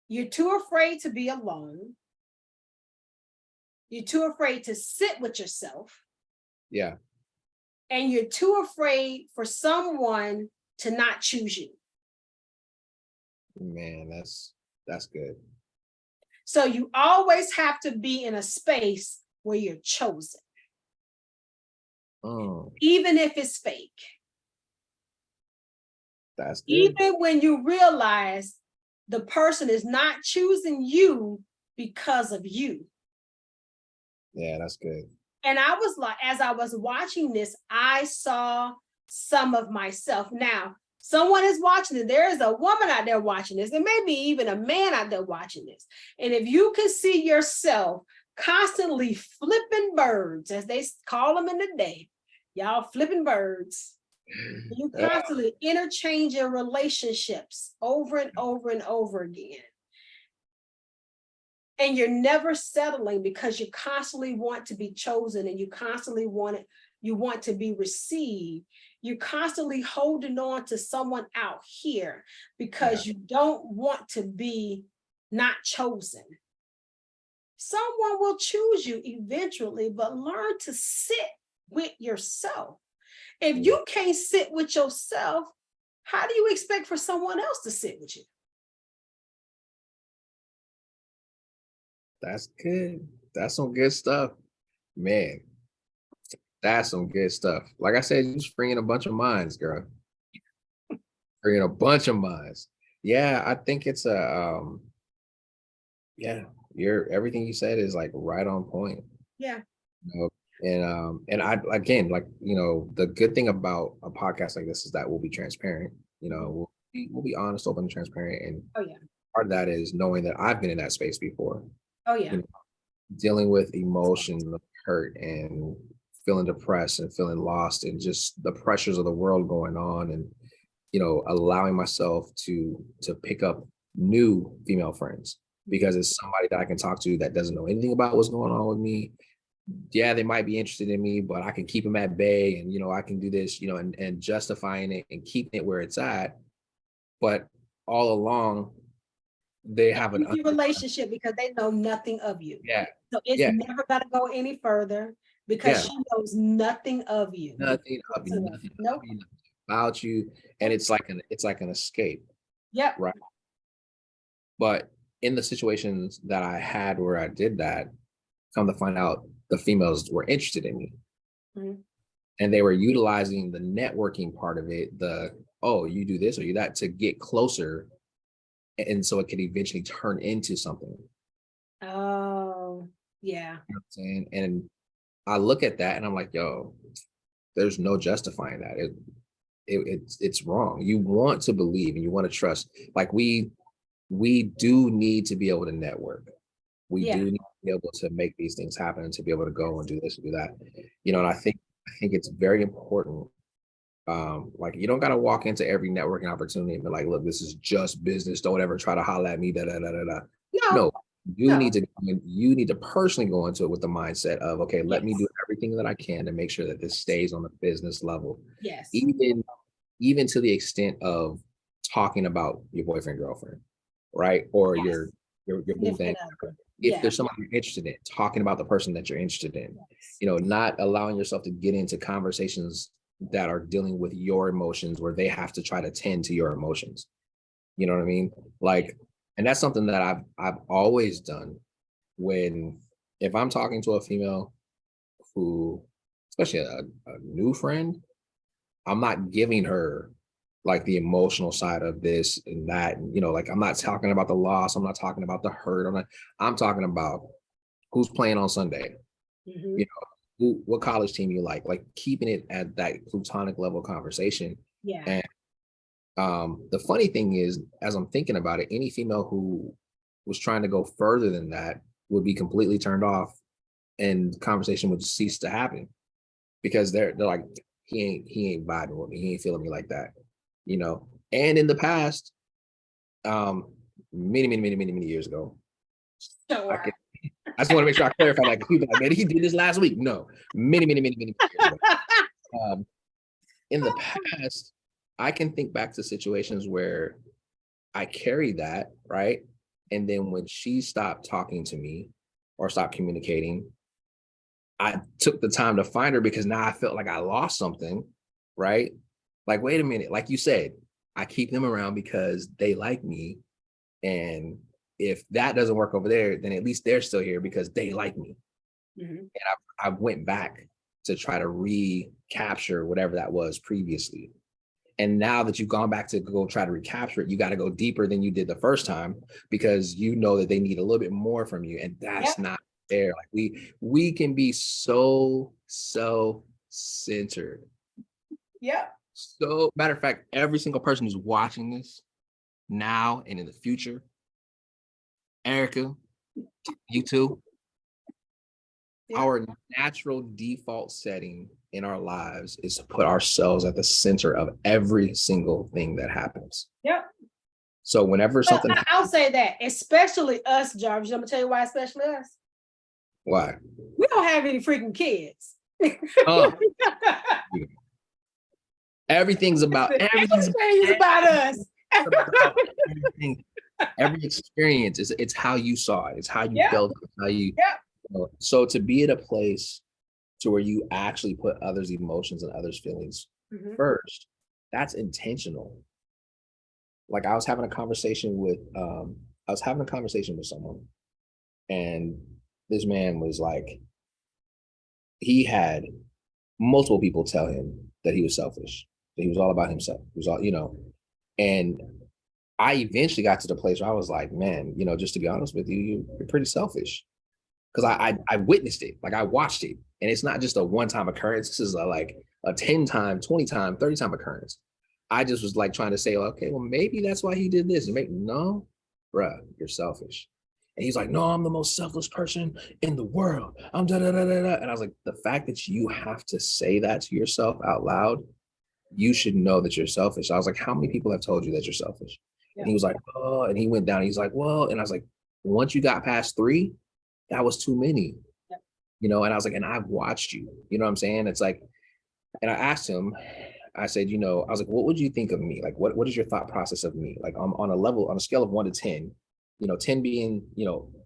you're too afraid to be alone. You're too afraid to sit with yourself. yeah. And you're too afraid for someone to not choose you. Man, that's good. So you always have to be in a space where you're chosen, Mm, even if it's fake. that's good. Even when you realize the person is not choosing you because of you. Yeah, that's good. And I was like, as I was watching this, I saw some of myself. Now, someone is watching it. There is a woman out there watching this. There may be even a man out there watching this. And if you can see yourself constantly flipping birds, as they call them in the day, y'all flipping birds, you constantly interchanging relationships over and over and over again. And you're never settling because you constantly want to be chosen and you constantly want to be received. You're constantly holding on to someone out here Yeah, because you don't want to be not chosen. Someone will choose you eventually, but learn to sit with yourself. If yeah. you can't sit with yourself, how do you expect for someone else to sit with you? That's good. That's some good stuff. Man, That's some good stuff. Like I said, you're just bringing a bunch of minds, girl. Bringing a bunch of minds. Yeah, I think it's yeah, everything you said is like right on point. Yeah. You know? And I again, like, the good thing about a podcast like this is that we'll be transparent. Mhm. We'll be honest, open, and transparent. And Oh, yeah. part of that is knowing that I've been in that space before, Oh, you yeah. know, dealing with emotion, hurt, and feeling depressed and feeling lost, and just the pressures of the world going on, and allowing myself to pick up new female friends because it's somebody that I can talk to that doesn't know anything about what's going on with me. Yeah, they might be interested in me, but I can keep them at bay, and I can do this, and justifying it and keeping it where it's at. But all along, they have an Your relationship because they know nothing of you. yeah, So it's yeah, never gonna go any further because yeah, she knows nothing of you. nothing of you, nothing Nope. of you, nothing about you, and it's like an escape, Yep. right? But in the situations that I had where I did that, come to find out the females were interested in me, Mhm. and they were utilizing the networking part of it, oh, you do this or you that, to get closer, and so it could eventually turn into something. Oh, yeah. You know what I'm saying? And I look at that and I'm like, yo, there's no justifying that. It's wrong. You want to believe and you want to trust. Like we do need to be able to network. We Yeah. do need to be able to make these things happen and to be able to go and do this and do that. And I think it's very important. Like, you don't got to walk into every networking opportunity and be like, look, this is just business. Don't ever try to holler at me. Da da da da da. No, No, you no. need to you need to personally go into it with the mindset of, okay, let me Yes. do everything that I can to make sure that this stays on the business level, Yes. even to the extent of talking about your boyfriend, girlfriend, right? Or Yes. your boo thing. Significant other. If Yeah. there's somebody you're interested in, talking about the person that you're interested in, Yes. not allowing yourself to get into conversations that are dealing with your emotions where they have to try to tend to your emotions. You know what I mean? Like, and that's something that I've always done when, if I'm talking to a female who, especially a new friend, I'm not giving her like the emotional side of this and that. And, like, I'm not talking about the loss. I'm not talking about the hurt. I'm talking about who's playing on Sunday, Mhm. you what college team you like keeping it at that plutonic level conversation. Yeah. And the funny thing is, as I'm thinking about it, any female who was trying to go further than that would be completely turned off, and conversation would cease to happen because they're like, he ain't vibing with me, he ain't feeling me like that, And in the past, um, many years ago, I Sure. could, I just want to make sure I clarify that, because people are like, man, he did this last week. No, many years ago. Um, in the past, I can think back to situations where I carried that, right? And then when she stopped talking to me or stopped communicating, I took the time to find her because now I felt like I lost something, right? Like, wait a minute, like you said, I keep them around because they like me. And if that doesn't work over there, then at least they're still here because they like me. Mhm. And I went back to try to recapture whatever that was previously. And now that you've gone back to go try to recapture it, you got to go deeper than you did the first time, because you know that they need a little bit more from you. And that's Yep. not fair. Like, we can be so self-centered. Yep. So, matter of fact, every single person who's watching this now and in the future, Erica, you too, Yep. our natural default setting in our lives is to put ourselves at the center of every single thing that happens. Yep. So whenever Well, something, I'll say that, especially us, Jarvis. I'm gonna tell you why, especially us. why? We don't have any freaking kids. Oh, everything's about Everything's about us. about everything. Every experience it's how you saw it. It's how you Yep. felt. It's how you. Yep. So to be at a place to where you actually put others' emotions and others' feelings Mhm. first, that's intentional. Like, I was having a conversation with someone, and this man was like, he had multiple people tell him that he was selfish, that he was all about himself. He was all, and I eventually got to the place where I was like, man, just to be honest with you, you're pretty selfish. Because I witnessed it, like I watched it. And it's not just a one-time occurrence. This is like a 10-time, 20-time, 30-time occurrence. I just was like trying to say, okay, well, maybe that's why he did this. And maybe, no, bruh, you're selfish. And he's like, no, I'm the most selfless person in the world. I'm da da da da da. And I was like, the fact that you have to say that to yourself out loud, you should know that you're selfish. I was like, how many people have told you that you're selfish? Yeah. And he was like, oh, and he went down. He's like, well, and I was like, once you got past 3, that was too many. And I was like, and I've watched you, what I'm saying? It's like, and I asked him, I said, I was like, what would you think of me? Like, what is your thought process of me? Like on a scale of 1 to 10, 10 being,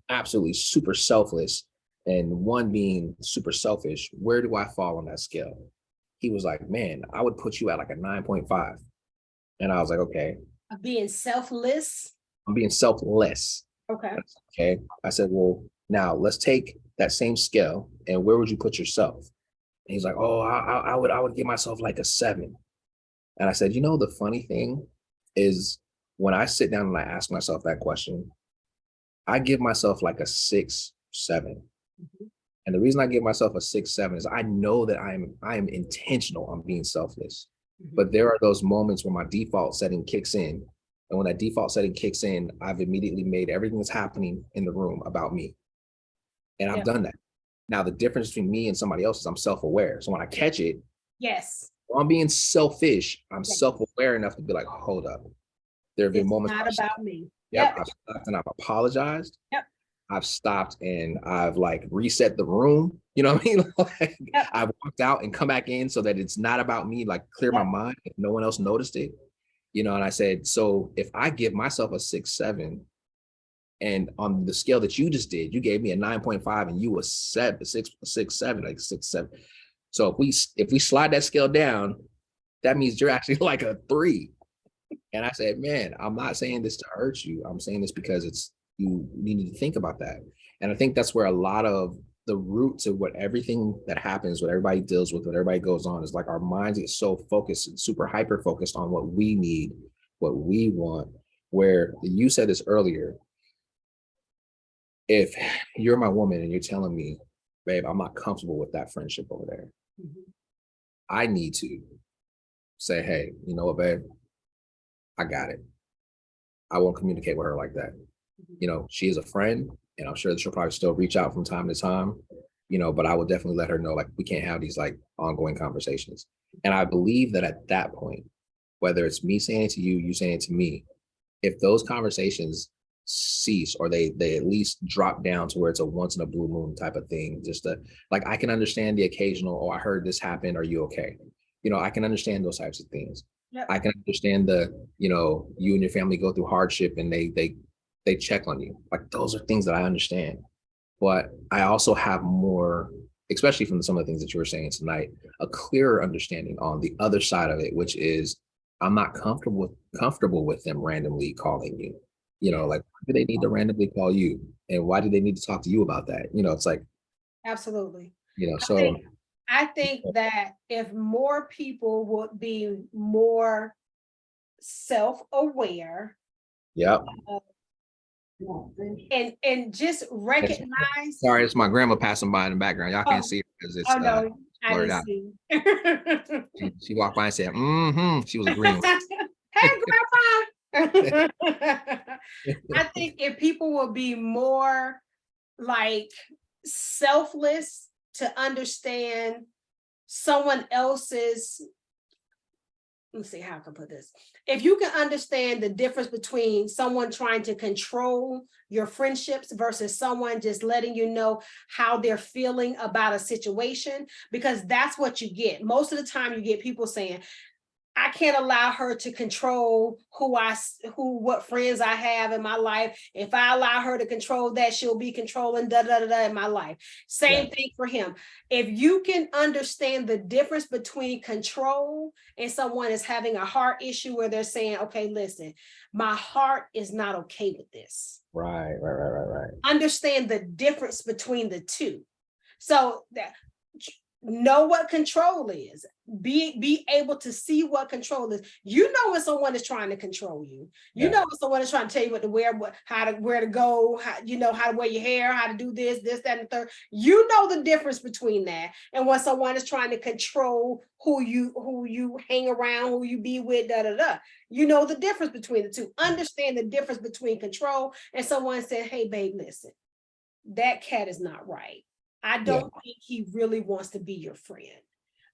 absolutely super selfless and 1 being super selfish, where do I fall on that scale? He was like, man, I would put you at like a 9.5. And I was like, okay. Being selfless? I'm being selfless. Okay. Okay. I said, well, now let's take that same scale and where would you put yourself? And he's like, oh, I would give myself like a 7. And I said, the funny thing is when I sit down and I ask myself that question, I give myself like a 6, 7. Mm-hmm. And the reason I give myself a 6, 7 is I know that I am intentional on being selfless. Mm-hmm. But there are those moments where my default setting kicks in. And when that default setting kicks in, I've immediately made everything that's happening in the room about me. And I've done that. Now, the difference between me and somebody else is I'm self-aware. So when I catch it, yes, while I'm being selfish, I'm self-aware enough to be like, hold up. There have been moments. Not about me. Yep. I've stopped and I've apologized. Yep. I've stopped and I've like reset the room. You know what I mean? Like, I've walked out and come back in so that it's not about me, like clear my mind if no one else noticed it. And I said, so if I give myself a 6, 7, and on the scale that you just did, you gave me a 9.5 and you were 7, 6, 7, like 6, 7. So if we slide that scale down, that means you're actually like a 3. And I said, man, I'm not saying this to hurt you. I'm saying this because you need to think about that. And I think that's where a lot of the roots of what everything that happens, what everybody deals with, what everybody goes on is like our minds get so focused and super hyper focused on what we need, what we want, where you said this earlier. If you're my woman and you're telling me, babe, I'm not comfortable with that friendship over there, I need to say, hey, you know what, babe? I got it. I won't communicate with her like that. She is a friend, and I'm sure that she'll probably still reach out from time to time, but I will definitely let her know, like, we can't have these like ongoing conversations. And I believe that at that point, whether it's me saying it to you, you saying it to me, if those conversations cease or they at least drop down to where it's a once in a blue moon type of thing, just to like, I can understand the occasional, oh, I heard this happen, are you okay? I can understand those types of things. Yep. I can understand you and your family go through hardship and they check on you. Like, those are things that I understand. But I also have more, especially from some of the things that you were saying tonight, a clearer understanding on the other side of it, which is I'm not comfortable with them randomly calling you. Like, why do they need to randomly call you? And why do they need to talk to you about that? It's like, absolutely. So I think that if more people would be more self-aware, and just recognize. Sorry, it's my grandma passing by in the background. Y'all can't see her because it's blurred out. She walked by and said, she was agreeing. Hey, grandma. I think if people will be more like selfless to understand someone else's, let's see how I can put this. If you can understand the difference between someone trying to control your friendships versus someone just letting you know how they're feeling about a situation, because that's what you get. Most of the time you get people saying, I can't allow her to control what friends I have in my life. If I allow her to control that, she'll be controlling in my life. Same thing for him. If you can understand the difference between control and someone is having a heart issue where they're saying, okay, listen, my heart is not okay with this. Right. Understand the difference between the two. So that know what control is. Be able to see what control is. You know when someone is trying to control you. You know when someone is trying to tell you what to wear, where to go, how to wear your hair, how to do this, that, and the third. You know the difference between that and when someone is trying to control who you hang around, who you be with, da da da. You know the difference between the two. Understand the difference between control and someone saying, "Hey, babe, listen, that cat is not right. I don't think he really wants to be your friend.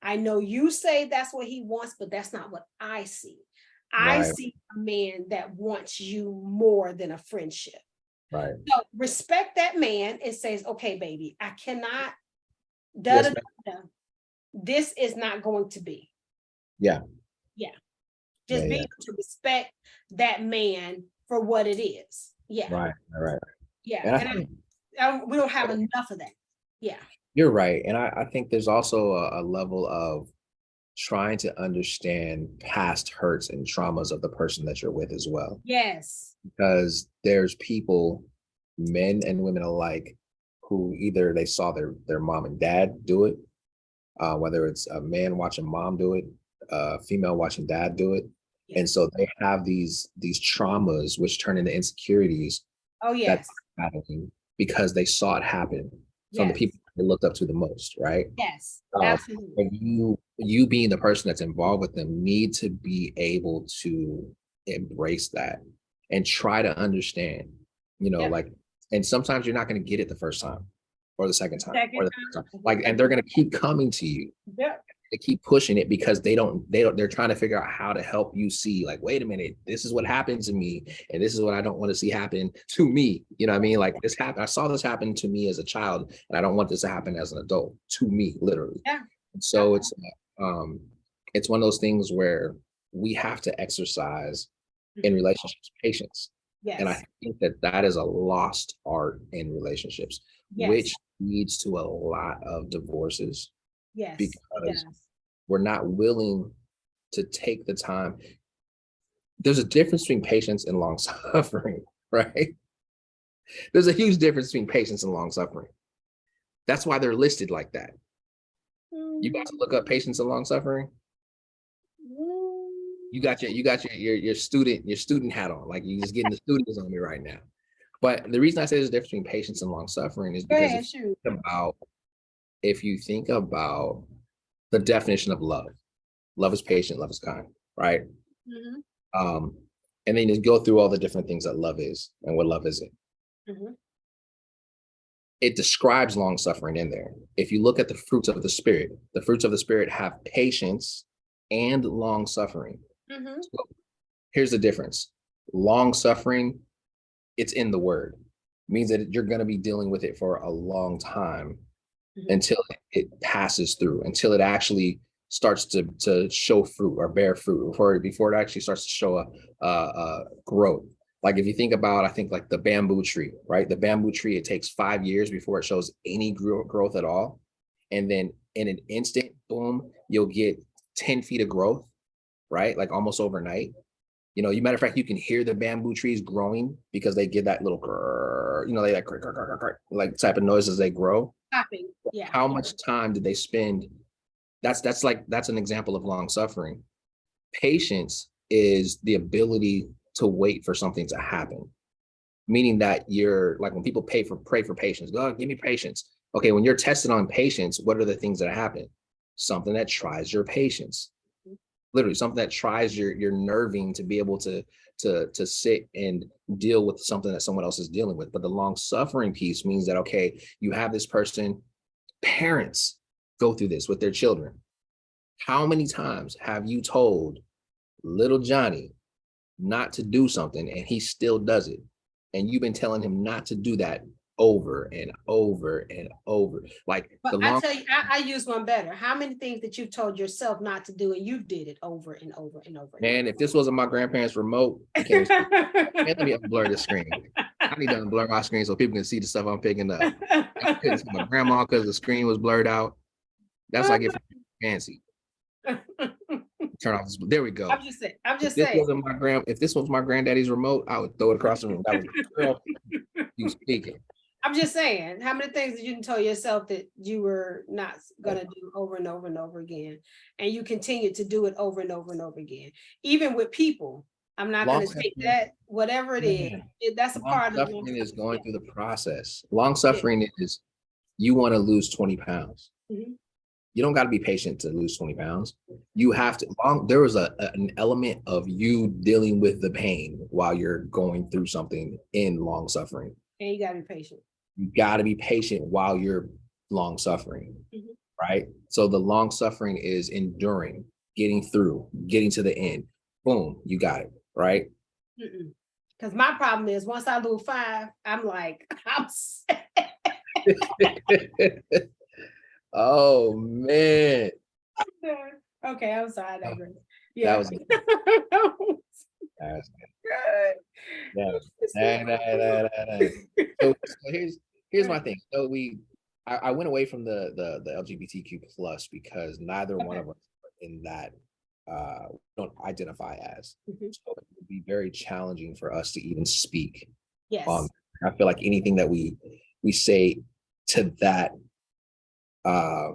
I know you say that's what he wants, but that's not what I see. I see a man that wants you more than a friendship." Right. So respect that man and says, "Okay, baby, I cannot, this is not going to be." Yeah. Yeah. Just be able to respect that man for what it is. Yeah. Right. Yeah. And we don't have enough of that. Yeah. You're right. And I think there's also a level of trying to understand past hurts and traumas of the person that you're with as well. Yes. Because there's people, men and women alike, who either they saw their mom and dad do it, whether it's a man watching mom do it, female watching dad do it. And so they have these traumas which turn into insecurities. Oh, yes. Happening because they saw it happen from the people they looked up to the most, right? Yes, absolutely. And you being the person that's involved with them need to be able to embrace that and try to understand, like, and sometimes you're not going to get it the first time or the second time or the third time. Like, and they're going to keep coming to you. Yeah. They keep pushing it because they're trying to figure out how to help you see, like, wait a minute, this is what happened to me and this is what I don't want to see happen to me. You know what I mean? Like, this happened, I saw this happen to me as a child and I don't want this to happen as an adult to me, literally. Yeah. So it's one of those things where we have to exercise in relationships patience. Yes. And I think that is a lost art in relationships, which leads to a lot of divorces. Yes, because we're not willing to take the time. There's a difference between patience and long suffering, right? There's a huge difference between patience and long suffering. That's why they're listed like that. You got to look up patience and long suffering. You got your student hat on, like you just getting the students on me right now. But the reason I say there's a difference between patience and long suffering is because if you think about the definition of love is patient, love is kind, right? Mm-hmm. And then you go through all the different things that love is and what love isn't. Mm-hmm. It describes long suffering in there. If you look at the fruits of the spirit have patience and long suffering. Mm-hmm. So here's the difference. Long suffering, it's in the word. It means that you're going to be dealing with it for a long time. Mm-hmm. Until it passes through, until it actually starts to show fruit or bear fruit, before it actually starts to show a growth. Like if you think about, I think like the bamboo tree, right? The bamboo tree, it takes 5 years before it shows any growth at all. And then in an instant, boom, you'll get 10 feet of growth, right? Like almost overnight. Matter of fact, you can hear the bamboo trees growing because they get that little, they like type of noise as they grow. Tapping. Yeah. How much time did they spend? That's an example of long suffering. Patience is the ability to wait for something to happen. Meaning that you're like, when people pray for patience, God, give me patience. Okay, when you're tested on patience, what are the things that happen? Something that tries your patience. Literally something that tries your nerving to be able to sit and deal with something that someone else is dealing with. But the long suffering piece means that, okay, you have this person, parents go through this with their children. How many times have you told little Johnny not to do something and he still does it? And you've been telling him not to do that over and over and over. Like, but I tell you, I use one better. How many things that you've told yourself not to do and you did it over and over and over? Man, if this wasn't my grandparents' remote, I can't let me unblur this screen. I need to unblur my screen so people can see the stuff I'm picking up. I couldn't see my grandma because the screen was blurred out. That's like if fancy. Turn off this. There we go. I'm just saying. If this was my granddaddy's remote, I would throw it across the room. That was girl, you speaking. I'm just saying, how many things did you tell yourself that you were not gonna do over and over and over again? And you continue to do it over and over and over again, even with people. I'm not Long gonna take suffering, that, whatever it is, man, that's a long part of long suffering is going suffering. through the process. Long Yeah. suffering is you want to lose 20 pounds. Mhm. You don't got to be patient to lose 20 pounds. You have to there was an element of you dealing with the pain while you're going through something in long suffering. And you gotta be patient. You got to be patient while you're long suffering, Mhm. right? So the long suffering is enduring, getting through, getting to the end. Boom, you got it, right? Because my problem is once I lose 5, I'm like, I'm sad. Oh man. Okay, I'm sorry, I Oh, digress. that Yeah. was good. That was good. Yeah. Nah, nah, nah, nah, nah. So here's my thing. So I went away from the LGBTQ plus because neither one Okay. of us are in that don't identify as. Mhm. So it would be very challenging for us to even speak on. Yes. I feel like anything that we say to that uh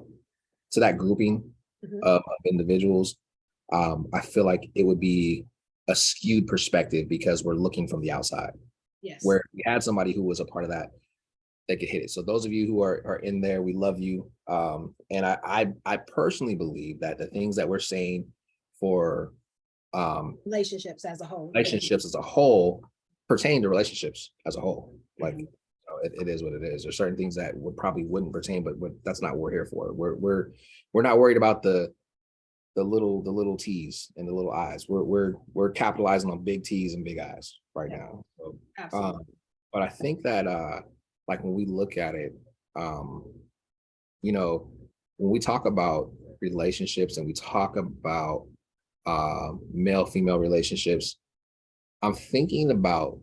to that grouping Mhm. of individuals, I feel like it would be a skewed perspective because we're looking from the outside. Yes. Where we had somebody who was a part of that, they could hit it. So those of you who are in there, we love you. And I personally believe that the things that we're saying for Relationships as a whole. Yeah. relationships as a whole pertain to relationships as a whole. Like Mhm. it is what it is. There's certain things that would probably wouldn't pertain, but that's not what we're here for. We're not worried about the little T's and the little I's. We're capitalizing on big T's and big I's right Yeah, now. So, absolutely. but I think that like when we look at it, you know, when we talk about relationships and we talk about male female relationships, I'm thinking about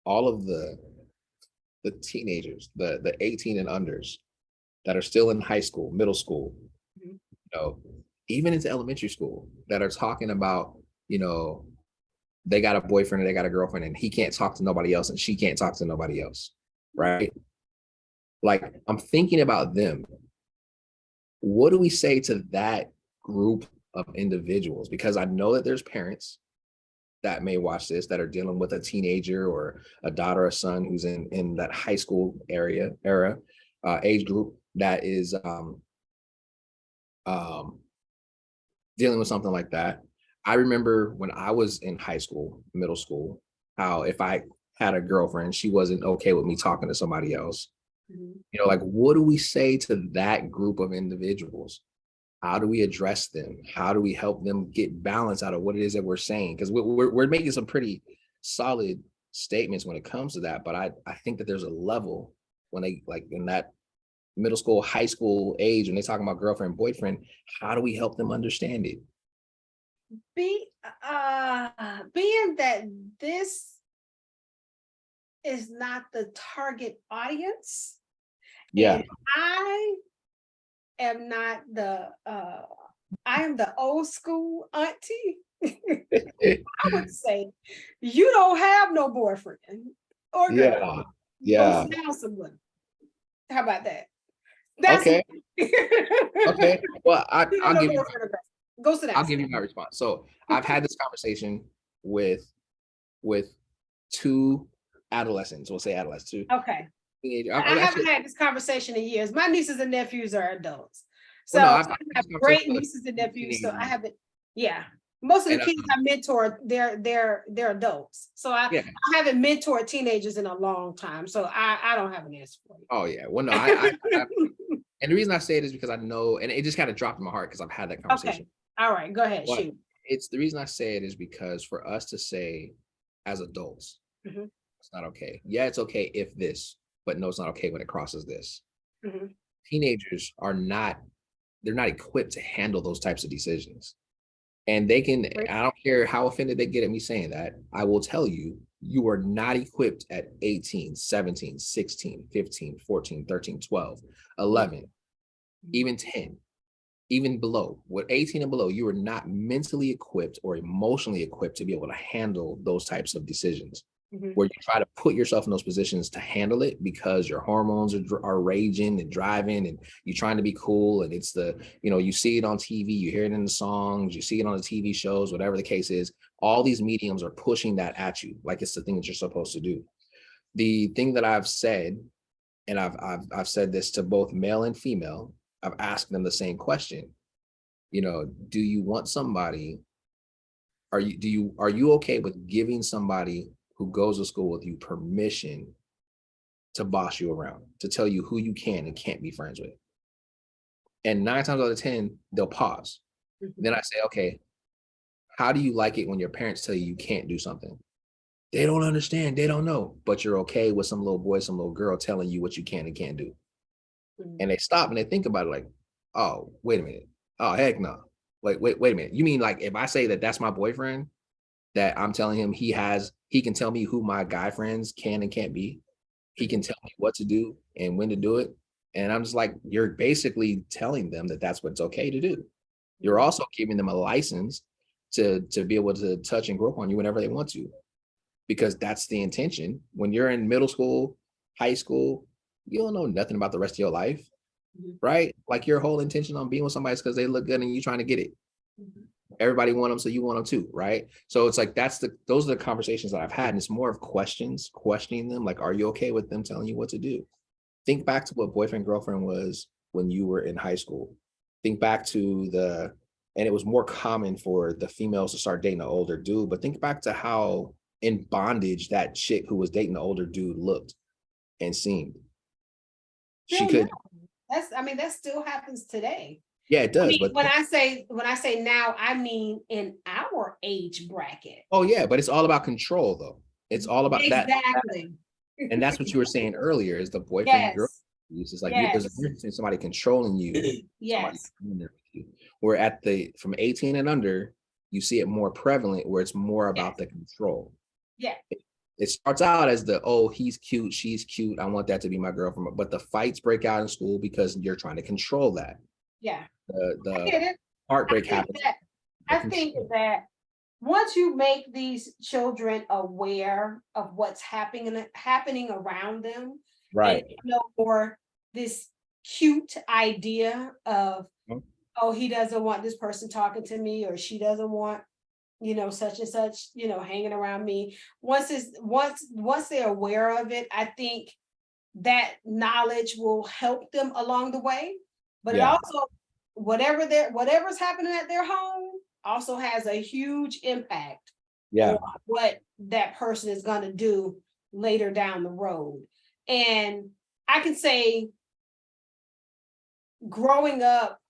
all of the teenagers, the 18 and unders that are still in high school, middle school, Mhm. you know, even into elementary school that are talking about, you know, they got a boyfriend and they got a girlfriend and he can't talk to nobody else and she can't talk to nobody else. Right. Like I'm thinking about them. What do we say to that group of individuals? Because I know that there's parents that may watch this that are dealing with a teenager or a daughter or son who's in that high school era age group that is um dealing with something like that. I remember when I was in high school, middle school, how if I had a girlfriend, she wasn't okay with me talking to somebody else. Mhm. You know, like what do we say to that group of individuals? How do we address them? How do we help them get balance out of what it is that we're saying? Because we're making some pretty solid statements when it comes to that. But I think that there's a level when they like in that middle school, high school age, when they talking about girlfriend, boyfriend, how do we help them understand it? Be being that this is not the target audience, Yeah. and I am not I am the old school auntie. I would say you don't have no boyfriend or girl. Yeah. Go Yeah. sit down somewhere. How about that? That's Okay. me. Okay. Well, You have no boyfriend or girl. Go sit down I'll give you somewhere. my response. So I've had this conversation with with two adolescents. We'll say adolescents, two Okay. teenagers. I I'm haven't actually had this conversation in years. My nieces and nephews are adults. well, no, So I've I had have this conversation great with nieces and two nephews. So I teenagers, haven't, yeah. Most of the and kids I mentor, they're adults. So yeah. I haven't mentored teenagers in a long time. So I don't have an answer for Oh yeah. Well, no, I you. and the reason I say it is because I know, and it just kind of dropped in my heart because I've had that Okay. conversation. All right. Go ahead. But Shoot. it's the reason I say it is because for us to say as adults, Mhm, it's not okay. Yeah, it's okay if this, but no, it's not okay when it crosses this. mhm. Teenagers are not, they're not equipped to handle those types of decisions. And they can, Great. I don't care how offended they get at me saying that, I will tell you, you are not equipped at 18, 17, 16, 15, 14, 13, 12, Mhm, 11, mhm. even 10, even below, with 18 and below, you are not mentally equipped or emotionally equipped to be able to handle those types of decisions. Mhm. where you try to put yourself in those positions to handle it because your hormones are raging and driving and you're trying to be cool. And it's you see it on TV, you hear it in the songs, you see it on the TV shows, whatever the case is. All these mediums are pushing that at you like it's the thing that you're supposed to do. The thing that I've said, and I've said this to both male and female, I've asked them the same question. Do you want somebody? Are you okay with giving somebody who goes to school with you permission to boss you around, to tell you who you can and can't be friends with? And 9 times out of 10, they'll pause. Mhm. Then I say, okay, how do you like it when your parents tell you can't do something? They don't understand, they don't know, but you're okay with some little boy, some little girl telling you what you can and can't do. Mhm. And they stop and they think about it like, oh, wait a minute. Oh, heck no. Like, wait a minute. You mean like if I say that that's my boyfriend, that I'm telling him he can tell me who my guy friends can and can't be. He can tell me what to do and when to do it. And I'm just like, you're basically telling them that that's what's okay to do. You're also giving them a license to be able to touch and grow up on you whenever they want to, because that's the intention. When you're in middle school, high school, you don't know nothing about the rest of your life, Mhm. right? Like your whole intention on being with somebody is because they look good and you trying to get it. Mhm. Everybody want them, so you want them too, right? So it's like those are the conversations that I've had, and it's more of questioning them, like, are you okay with them telling you what to do? Think back to what boyfriend girlfriend was when you were in high school. Think back to and it was more common for the females to start dating an older dude, but think back to how in bondage that chick who was dating the older dude looked and seemed. She Still now. could, That still happens today. yeah, it I does, mean, but when I say now, I mean in our age bracket. oh yeah, but it's all about control though. It's all about that. Exactly. And that's what you were saying earlier is the boyfriend girl Yes. use. It's like there's a Yes. difference between somebody controlling you, somebody Yes. being there with you. Where from 18 and under, you see it more prevalent where it's more Yes. about the control. Yeah. It starts out as oh, he's cute, she's cute, I want that to be my girlfriend. But the fights break out in school because you're trying to control that. Yeah. I The get it. I heartbreak think happens. that The I think control. that once you make these children aware of what's happening around them, and Right. no more this cute idea of, Mhm. oh, he doesn't want this person talking to me, or she doesn't want, such and such, hanging around me. Once they're aware of it, I think that knowledge will help them along the way. But it Yeah. also, whatever's happening at their home also has a huge impact on Yeah. what that person is going to do later down the road. And I can say, growing up,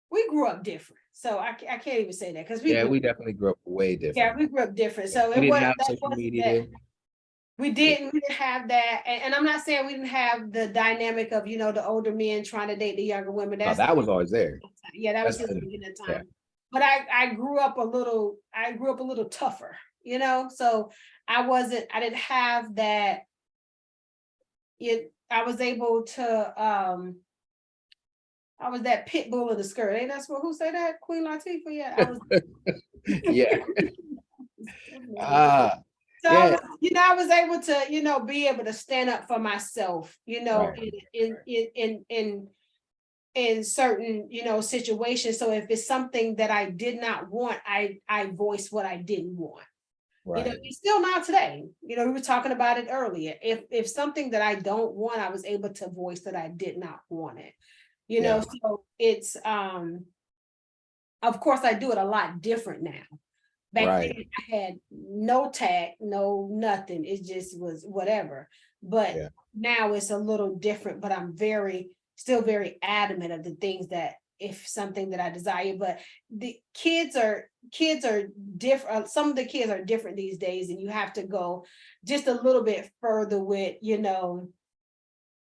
we grew up different. So I can't even say that because Yeah, we definitely grew up way yeah, different. we grew up different. So We it didn't was have that social wasn't that. media. We didn't have that. And I'm not saying we didn't have the dynamic of, the older men trying to date the younger women. No, that was always there. Yeah, that was That's just the beginning of yeah. time. But I grew up a little tougher, so I didn't have that. I was able to, I was that pit bull in the skirt. Ain't that's what, who say that? Queen Latifah? Yeah, I was. Yeah. Ah, So yeah. I was able to, be able to stand up for myself, Right. in certain, situations. So if it's something that I did not want, I voiced what I didn't want. Right. It's still not today. We were talking about it earlier. If something that I don't want, I was able to voice that I did not want it. Yeah. So it's of course I do it a lot different now. Back then, Right. I had no tact, no nothing. It just was whatever. But Yeah. now it's a little different. But I'm still very adamant of the things that, if something that I desire. But the kids are different. Some of the kids are different these days, and you have to go just a little bit further with,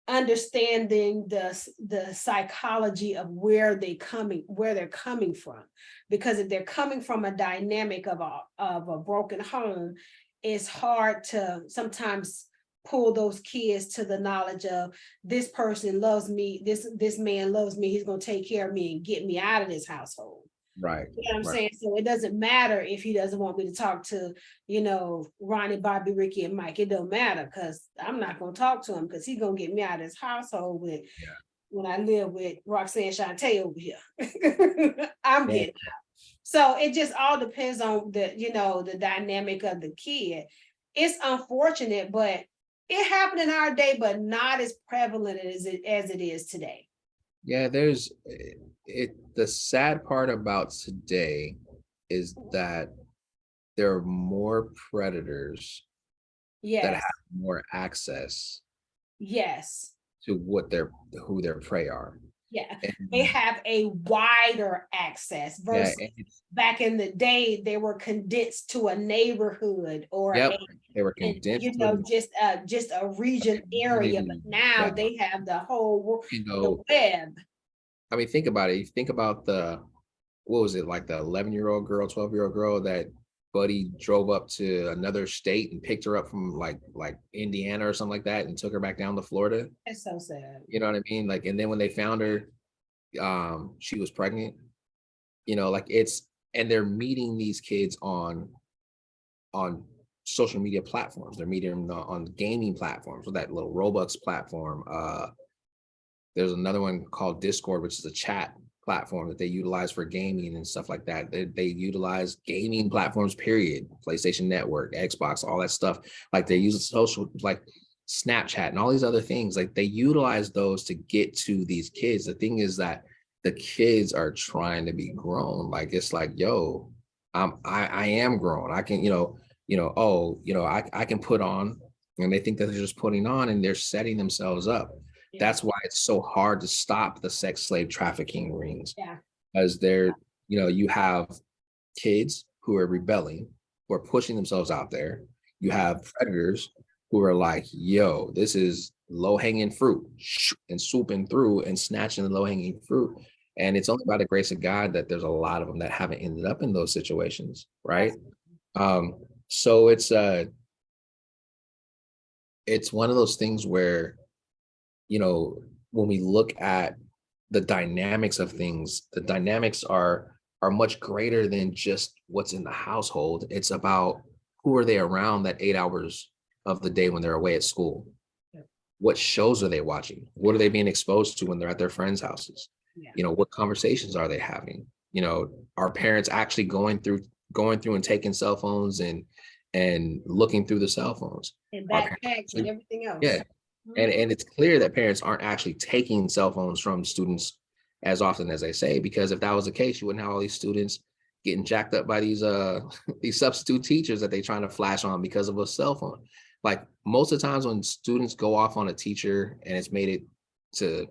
understanding the psychology of where they're coming from, because if they're coming from a dynamic of a broken home, it's hard to sometimes pull those kids to the knowledge of, this person loves me, this man loves me, he's going to take care of me and get me out of this household. Right. You know what I'm Right. saying? So it doesn't matter if he doesn't want me to talk to, Ronnie, Bobby, Ricky, and Mike. It don't matter because I'm not gonna talk to him because he's gonna get me out of his household with Yeah. when I live with Roxanne Shante over here. I'm Yeah. getting out. So it just all depends on the dynamic of the kid. It's unfortunate, but it happened in our day, but not as prevalent as it is today. Yeah, there's it. The sad part about today is that there are more predators that Yes, have more access yes. to who their prey are. Yeah, they And have a wider access yeah, versus and it's, back in the day, they were condensed to a neighborhood or yep, they were and condensed to just a region a area, but community now that they have the whole can the go. web. I mean, think about it. You think about what was it, like the 11-year-old girl, 12-year-old girl that Buddy drove up to another state and picked her up from like Indiana or something like that and took her back down to Florida. That's so sad. You know what I mean? Like, and then when they found her, she was pregnant. Like and they're meeting these kids on social media platforms. They're meeting them on gaming platforms with that little Robux platform. There's another one called Discord, which is a chat platform that they utilize for gaming and stuff like that. They utilize gaming platforms, period. PlayStation Network, Xbox, all that stuff. Like they use social, like Snapchat and all these other things. Like they utilize those to get to these kids. The thing is that the kids are trying to be grown. Like it's like, yo, I am grown. I can, I can put on, and they think that they're just putting on and they're setting themselves up. Yeah, That's why it's so hard to stop the sex slave trafficking rings, yeah, as you have kids who are rebelling, who are pushing themselves out there. You have predators who are like, yo, this is low hanging fruit, and swooping through and snatching the low hanging fruit. And it's only by the grace of God that there's a lot of them that haven't ended up in those situations, right? absolutely. So it's one of those things where, when we look at the dynamics of things, the dynamics are much greater than just what's in the household. It's about who are they around that 8 hours of the day when they're away at school. Yeah. What shows are they watching? What are they being exposed to when they're at their friends' houses? Yeah. What conversations are they having? Are parents actually going through and taking cell phones and looking through the cell phones? And Are parents backpacks and actually, everything else. yeah, and it's clear that parents aren't actually taking cell phones from students as often as they say, because if that was the case, you wouldn't have all these students getting jacked up by these these substitute teachers that they trying to flash on because of a cell phone. Like most of the times when students go off on a teacher and it's made it to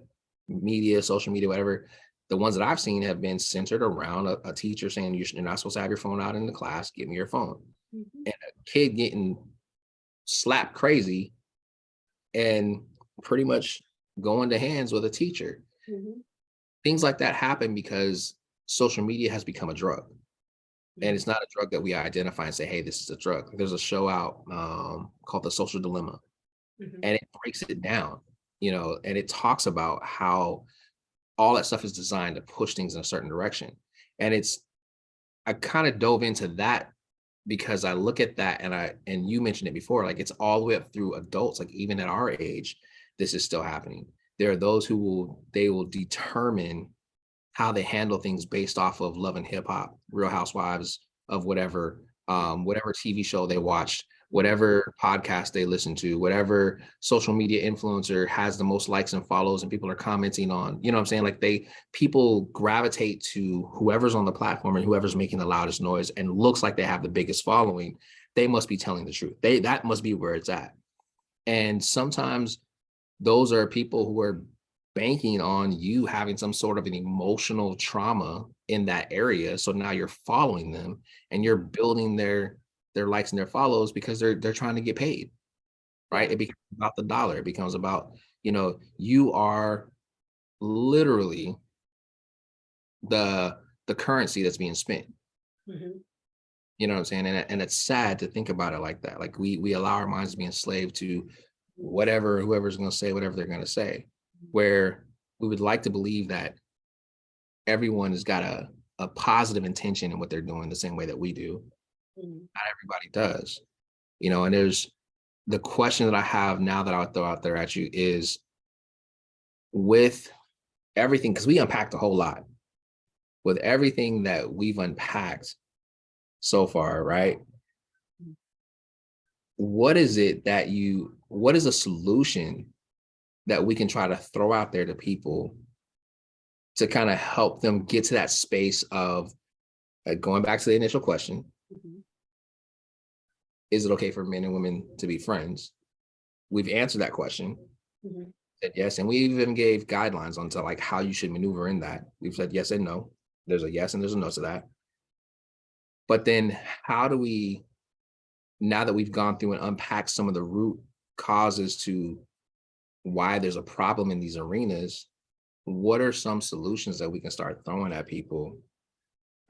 media, social media, whatever, the ones that I've seen have been centered around a teacher saying you're not supposed to have your phone out in the class, give me your phone. Mhm. And a kid getting slapped crazy and pretty much going to hands with a teacher. Mhm. Things like that happen because social media has become a drug. And it's not a drug that we identify and say, hey, this is a drug. There's a show out called The Social Dilemma, Mhm. and it breaks it down, and it talks about how all that stuff is designed to push things in a certain direction. And I kind of dove into that because I look at that and you mentioned it before, like it's all the way up through adults, like even at our age, this is still happening. There are those who will determine how they handle things based off of Love and Hip Hop, Real Housewives of whatever TV show they watched, whatever podcast they listen to, whatever social media influencer has the most likes and follows and people are commenting on, you know what I'm saying? Like people gravitate to whoever's on the platform and whoever's making the loudest noise and looks like they have the biggest following. They must be telling the truth. That must be where it's at. And sometimes those are people who are banking on you having some sort of an emotional trauma in that area. So now you're following them and you're building their likes and their follows because they're trying to get paid, right? Yeah. It becomes about the dollar. It becomes about, you are literally the currency that's being spent. Mhm. You know what I'm saying? And it's sad to think about it like that. Like we allow our minds to be enslaved to whoever's going to say whatever they're going to say, where we would like to believe that everyone has got a positive intention in what they're doing the same way that we do. Mhm. Not everybody does, and there's the question that I have now that I'll throw out there at you is with everything, because we unpacked a whole lot, with everything that we've unpacked so far, right? What is a solution that we can try to throw out there to people to kind of help them get to that space of going back to the initial question, Mhm. is it okay for men and women to be friends? We've answered that question, Mhm. said yes, and we even gave guidelines onto like how you should maneuver in that. We've said yes and no. There's a yes and there's a no to that. But then how do we, now that we've gone through and unpacked some of the root causes to why there's a problem in these arenas, what are some solutions that we can start throwing at people?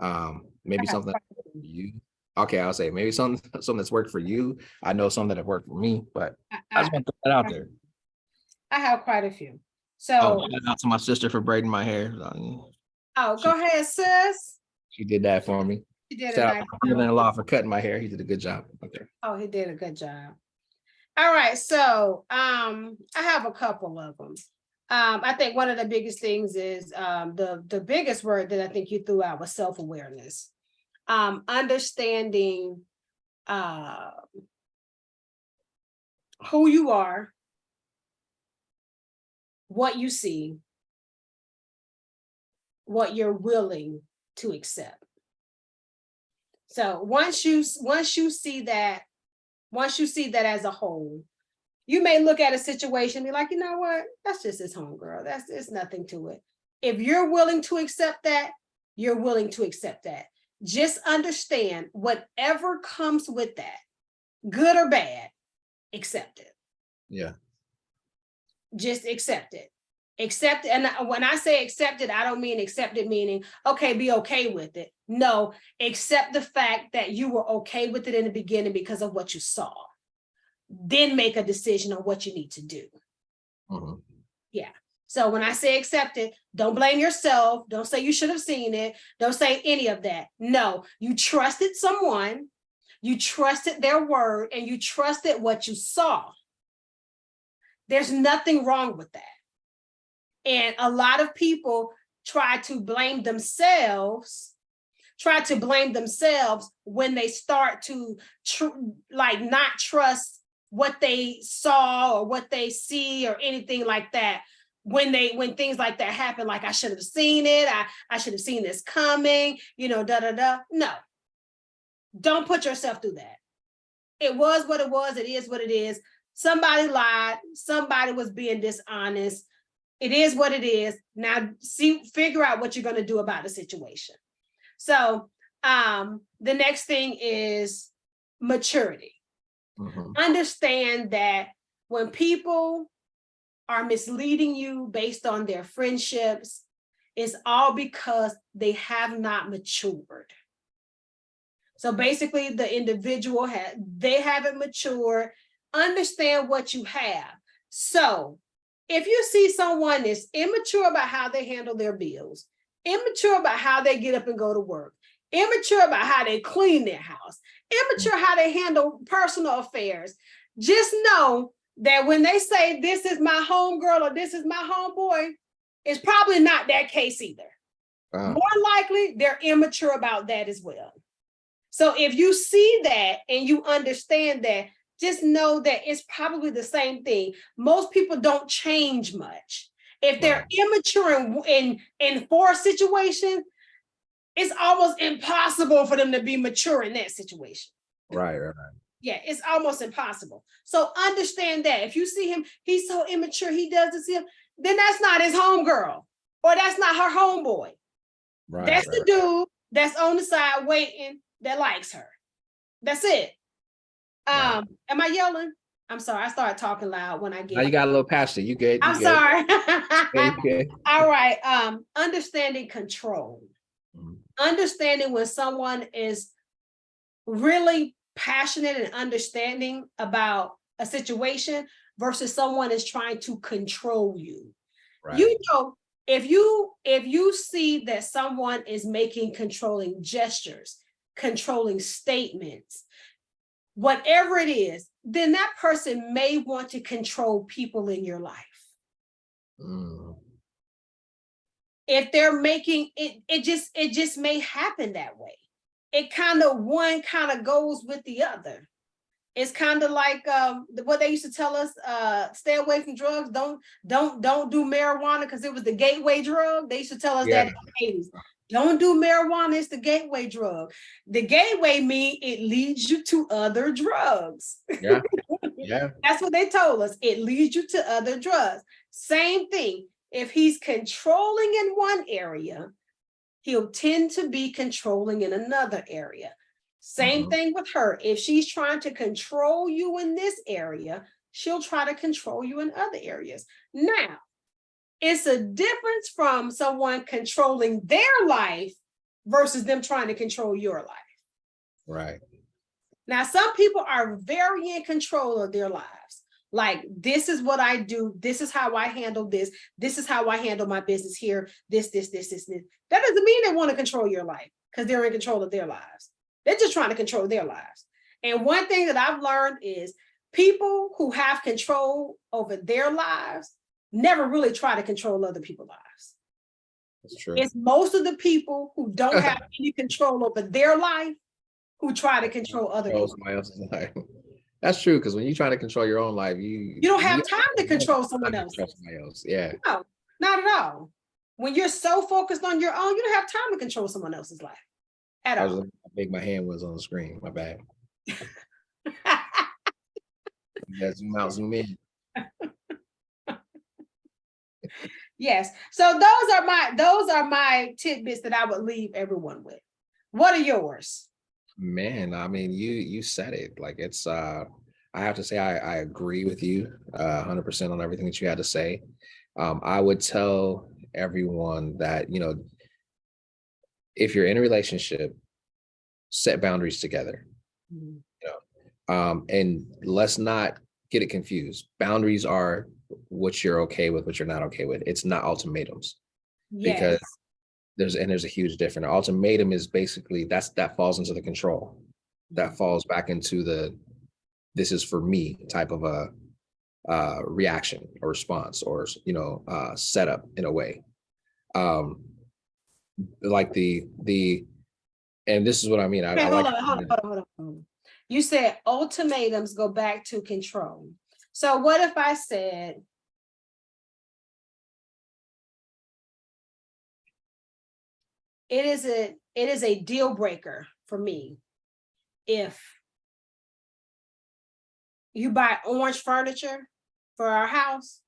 I Maybe have something questions. you, okay, I'll say maybe something that's worked for you. I know some that have worked for me, but I, I I, just want to throw that out there. I have quite a few. Oh, So, shout out to my sister for braiding my hair. go She ahead, sis. she did that for me. You did a Shout out nice to my job. brother-in-law for cutting my hair. He did a good job. Okay. Oh, he did a good job. All right, so I have a couple of them. I think one of the biggest things is the biggest word that I think you threw out was self-awareness. Understanding who you are, what you see, what you're willing to accept. So once you see that, as a whole, you may look at a situation and be like, you know what, that's just his homegirl. It's nothing to it. If you're willing to accept that, you're willing to accept that. Just understand whatever comes with that, good or bad, accept it. Yeah. Just accept it. Accept it. And when I say accept it, I don't mean accept it meaning, okay, be okay with it. No, accept the fact that you were okay with it in the beginning because of what you saw. Then make a decision on what you need to do. Mhm. Yeah. So when I say accept it, don't blame yourself. Don't say you should have seen it. Don't say any of that. No, you trusted someone, you trusted their word, and you trusted what you saw. There's nothing wrong with that. And a lot of people try to blame themselves when they start to not trust what they saw or what they see or anything like that. When things like that happen, like I should have seen it, I should have seen this coming, No, don't put yourself through that. It was what it was. It is what it is. Somebody lied. Somebody was being dishonest. It is what it is. Now, figure out what you're going to do about the situation. So, the next thing is maturity. Mhm. Understand that when people are misleading you based on their friendships, it's all because they have not matured. So basically, the individual they haven't matured. Understand what you have. So if you see someone is immature about how they handle their bills, immature about how they get up and go to work, immature about how they clean their house, immature how they handle personal affairs, just know that when they say this is my homegirl or this is my homeboy, it's probably not that case either. More likely, they're immature about that as well. So if you see that and you understand that, just know that it's probably the same thing. Most people don't change much. If they're immature in four situations, it's almost impossible for them to be mature in that situation. Right. Yeah, it's almost impossible. So understand that if you see him, he's so immature, he does this, then that's not his homegirl or that's not her homeboy. That's the dude that's on the side waiting that likes her. That's it. Am I yelling? I'm sorry. I started talking loud when I Now you get. got a little pastor. You good? I'm sorry. Okay. All right. Understanding control. Mhm. Understanding when someone is really passionate and understanding about a situation versus someone is trying to control you. Right. You know, If you see that someone is making controlling gestures, controlling statements, whatever it is, then that person may want to control people in your life. If they're making it, it just may happen that way. It kind of one kind of goes with the other. It's kind of like what they used to tell us: stay away from drugs. Don't do marijuana because it was the gateway drug. They used to tell us that in the 80s. Don't do marijuana, it's the gateway drug. The gateway mean it leads you to other drugs. Yeah. That's what they told us. It leads you to other drugs. Same thing. If he's controlling in one area, he'll tend to be controlling in another area. Same thing with her. If she's trying to control you in this area, she'll try to control you in other areas. Now, it's a difference from someone controlling their life versus them trying to control your life. Right. Now, some people are very in control of their lives. Like, this is what I do. This is how I handle this. This is how I handle my business here. This. That doesn't mean they want to control your life because they're in control of their lives. They're just trying to control their lives. And one thing that I've learned is people who have control over their lives never really try to control other people's lives. That's true. It's most of the people who don't have any control over their life who try to control other people's life. That's true, because when you try to control your own life, you don't have time to control someone else. Yeah. No, not at all. When you're so focused on your own, you don't have time to control someone else's life at all. How big my hand was on the screen. My bad. Zoom out, zoom in. Yes. So those are my tidbits that I would leave everyone with. What are yours? Man, I mean, you said it. Like, it's I have to say I agree with you 100% on everything that you had to say. I would tell everyone that, if you're in a relationship, set boundaries together. And let's not get it confused. Boundaries are what you're okay with, what you're not okay with. It's not ultimatums. Yes. Because there's a huge difference. An ultimatum is basically that falls into the control. That falls back into the this is for me type of a reaction or response or setup in a way. Like the and this is what I mean. Okay, hold on. You said ultimatums go back to control. So what if I said, it is a deal breaker for me if you buy orange furniture for our house,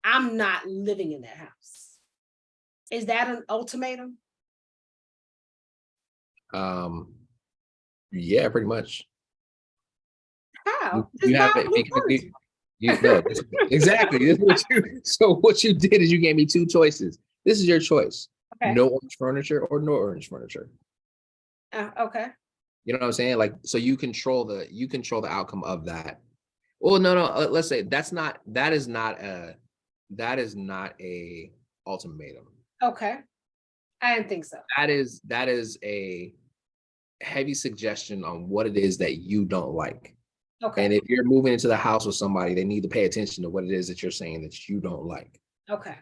I'm not living in that house. Is that an ultimatum? Yeah, pretty much. How? You have it. You know, exactly. So what you did is you gave me two choices. This is your choice. Okay. No orange furniture or no orange furniture. Okay. You know what I'm saying? Like, so you control the outcome of that. Well, no. Let's say that is not a ultimatum. Okay. I didn't think so. That is a heavy suggestion on what it is that you don't like. Okay. And if you're moving into the house with somebody, they need to pay attention to what it is that you're saying that you don't like. Okay.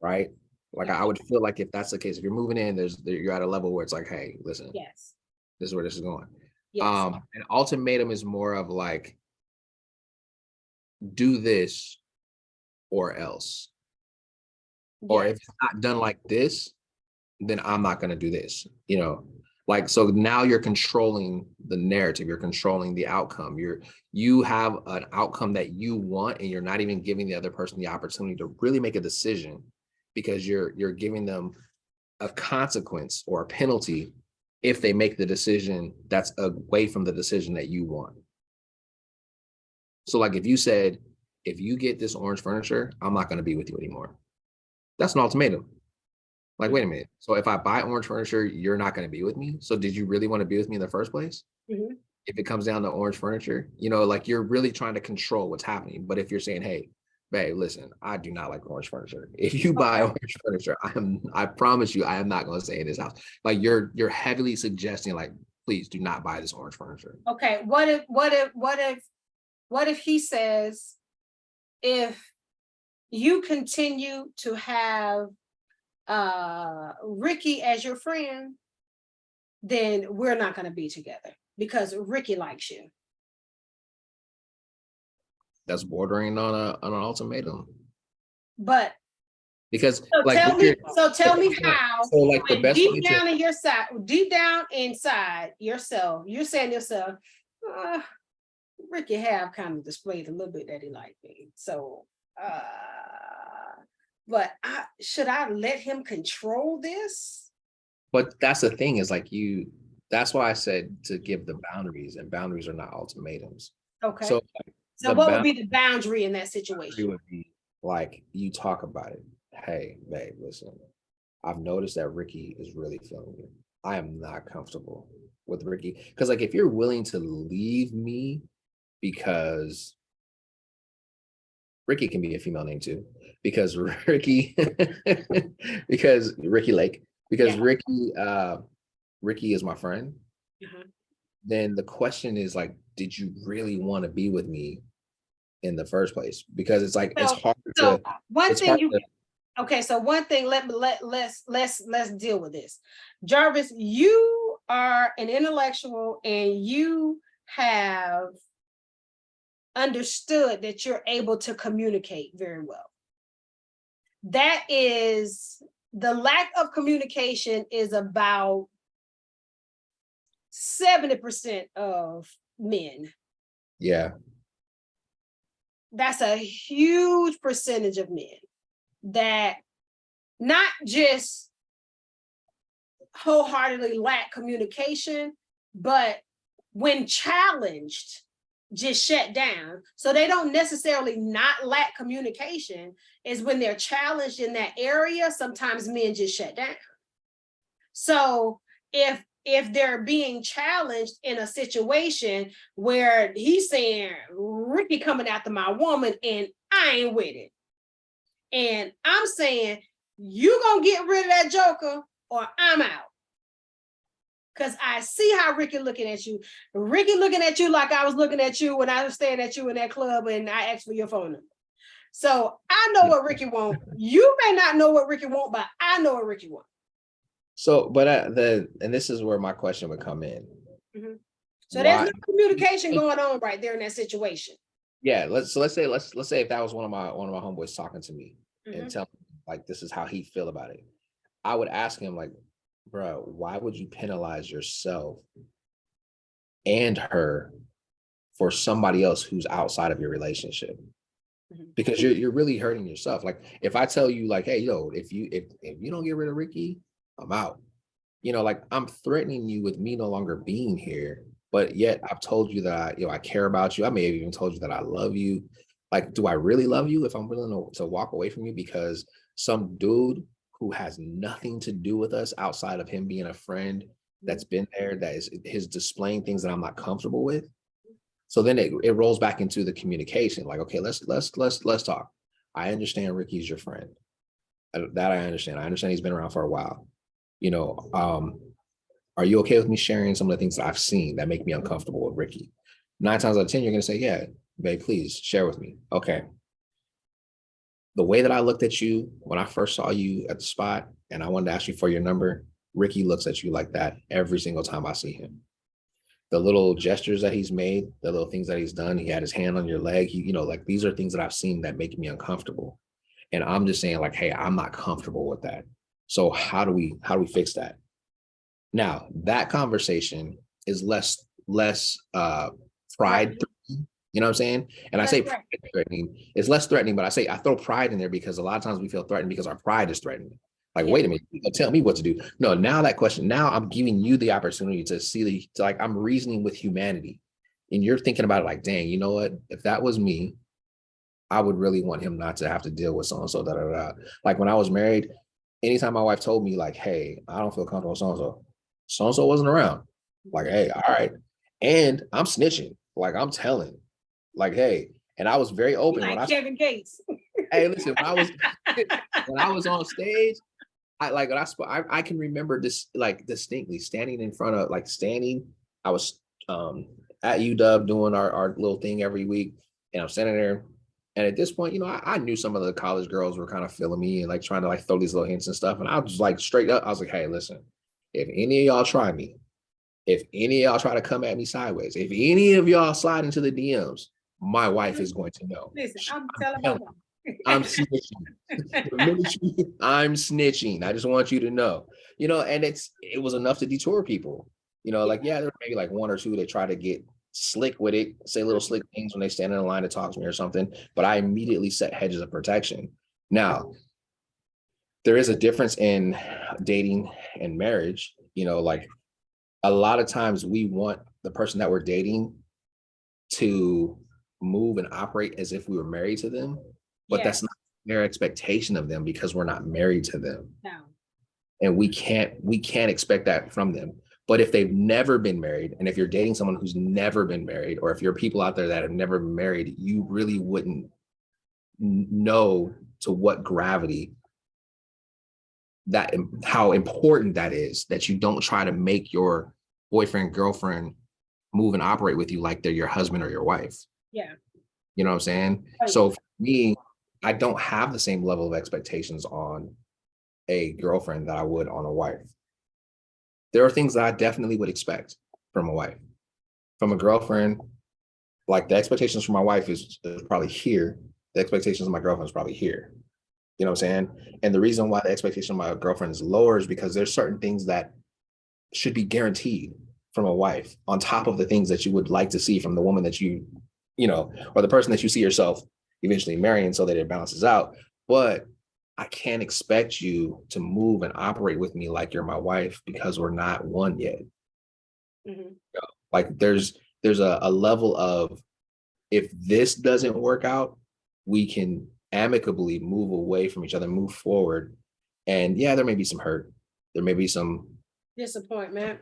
Right? Like, I would feel like if that's the case, if you're moving in, you're at a level where it's like, hey, listen, yes, this is where this is going. Yes. An ultimatum is more of like, do this or else. Yes. Or if it's not done like this, then I'm not going to do this, Like, so now you're controlling the narrative, you're controlling the outcome. You have an outcome that you want, and you're not even giving the other person the opportunity to really make a decision, because you're giving them a consequence or a penalty if they make the decision that's away from the decision that you want. So like, if you said, if you get this orange furniture, I'm not going to be with you anymore. That's an ultimatum. Like, wait a minute. So if I buy orange furniture, you're not going to be with me. So did you really want to be with me in the first place? Mm-hmm. If it comes down to orange furniture, like, you're really trying to control what's happening. But if you're saying, hey, babe, listen, I do not like orange furniture. If you buy Okay. orange furniture, I promise you, I am not going to stay in this house. Like you're heavily suggesting, like, please do not buy this orange furniture. Okay, what if he says, if you continue to have Ricky as your friend, then we're not going to be together because Ricky likes you. That's bordering on an ultimatum. But Because so like tell what me, you're so tell me how, so like the when best way to deep down inside yourself, you're saying to yourself, uh, Ricky have kind of displayed a little bit that he liked me. So, but should I let him control this? but that's the thing is like that's why I said to give the boundaries, and boundaries are not ultimatums. Okay. So So what would be the boundary in that situation? would be like you talk about it. Hey, babe, listen, I've noticed that Ricky is really feeling you. I am not comfortable with Ricky. Because like if you're willing to leave me because Ricky can be a female name too, because Ricky, because Ricky Lake, because Yeah. Ricky is my friend. Mhm. Then the question is like, did you really want to be with me in the first place? Because it's like it's So, hard so to one it's thing hard you to okay, so one thing, let's deal with this. Jarvis, you are an intellectual and you have understood that you're able to communicate very well. That is, the lack of communication is about 70% of men. yeah. That's a huge percentage of men that not just wholeheartedly lack communication, but when challenged, just shut down. So they don't necessarily not lack communication, is when they're challenged in that area, sometimes men just shut down. So if they're being challenged in a situation where he's saying, Ricky coming after my woman and I ain't with it. And I'm saying, you gonna get rid of that joker or I'm out. Because I see how Ricky looking at you. Ricky looking at you like I was looking at you when I was staying at you in that club and I asked for your phone number. So I know what Ricky wants. You may not know what Ricky wants, but I know what Ricky wants. So, but and this is where my question would come in. Mm-hmm. So there's no communication going on right there in that situation. Yeah, let's say if that was one of my homeboys talking to me and telling me like this is how he feel about it, I would ask him like, bro, why would you penalize yourself and her for somebody else who's outside of your relationship? Because you're really hurting yourself. Like if I tell you like, hey, yo, if you don't get rid of Ricky, I'm out. Like I'm threatening you with me no longer being here, but yet I've told you that I care about you. I may have even told you that I love you. Like, do I really love you if I'm willing to walk away from you because some dude who has nothing to do with us outside of him being a friend that's been there, that is displaying things that I'm not comfortable with? So then it rolls back into the communication. Like, okay, let's talk. I understand Ricky's your friend. That I understand. I understand he's been around for a while. Are you okay with me sharing some of the things that I've seen that make me uncomfortable with Ricky? 9 times out of 10, you're going to say, yeah, babe, please share with me. Okay. The way that I looked at you when I first saw you at the spot and I wanted to ask you for your number, Ricky looks at you like that every single time I see him. The little gestures that he's made, the little things that he's done, he had his hand on your leg, like these are things that I've seen that make me uncomfortable. And I'm just saying like, hey, I'm not comfortable with that. So how do we fix that? Now that conversation is less pride, you know what I'm saying? And I say pride threatening, it's less threatening, but I throw pride in there because a lot of times we feel threatened because our pride is threatened. Like, wait a minute, tell me what to do. No, now I'm giving you the opportunity to see I'm reasoning with humanity. And you're thinking about it like, dang, you know what? If that was me, I would really want him not to have to deal with so-and-so, da, da, da. Like when I was married, anytime my wife told me like, hey, I don't feel comfortable with so-and-so wasn't around. Like, hey, all right. And I'm snitching. Like I'm telling, like, hey, And I was very open when Like Kevin Gates. hey, listen, when I was on stage, I can remember this like distinctly standing in front of I was at UW doing our little thing every week, and I'm standing there. And at this point, I knew some of the college girls were kind of feeling me and like trying to like throw these little hints and stuff. And I was like straight up, I was like, hey, listen, if any of y'all try me, if any of y'all try to come at me sideways, if any of y'all slide into the DMs, my wife is going to know. Listen, I'm telling my mom. I'm snitching. I'm snitching. I just want you to know, and it was enough to detour people. Like, yeah, there were maybe like one or two that try to get slick with it, say little slick things when they stand in a line to talk to me or something, but I immediately set hedges of protection. Now, there is a difference in dating and marriage. Like a lot of times we want the person that we're dating to move and operate as if we were married to them, but that's not their expectation of them because we're not married to them. No. And we can't expect that from them. But if they've never been married, and if you're dating someone who's never been married, or if you're people out there that have never been married, you really wouldn't know to what gravity how important that is, that you don't try to make your boyfriend, girlfriend move and operate with you like they're your husband or your wife. Yeah. You know what I'm saying? Right. So for me, I don't have the same level of expectations on a girlfriend that I would on a wife. There are things that I definitely would expect from a wife. From a girlfriend, like the expectations from my wife is probably here. The expectations of my girlfriend is probably here. You know what I'm saying? And the reason why the expectation of my girlfriend is lower is because there's certain things that should be guaranteed from a wife on top of the things that you would like to see from the woman that or the person that you see yourself eventually marrying, so that it balances out. But I can't expect you to move and operate with me like you're my wife because we're not one yet. Mm-hmm. Like there's a level of, if this doesn't work out, we can amicably move away from each other, move forward. And yeah, there may be some hurt. There may be some disappointment,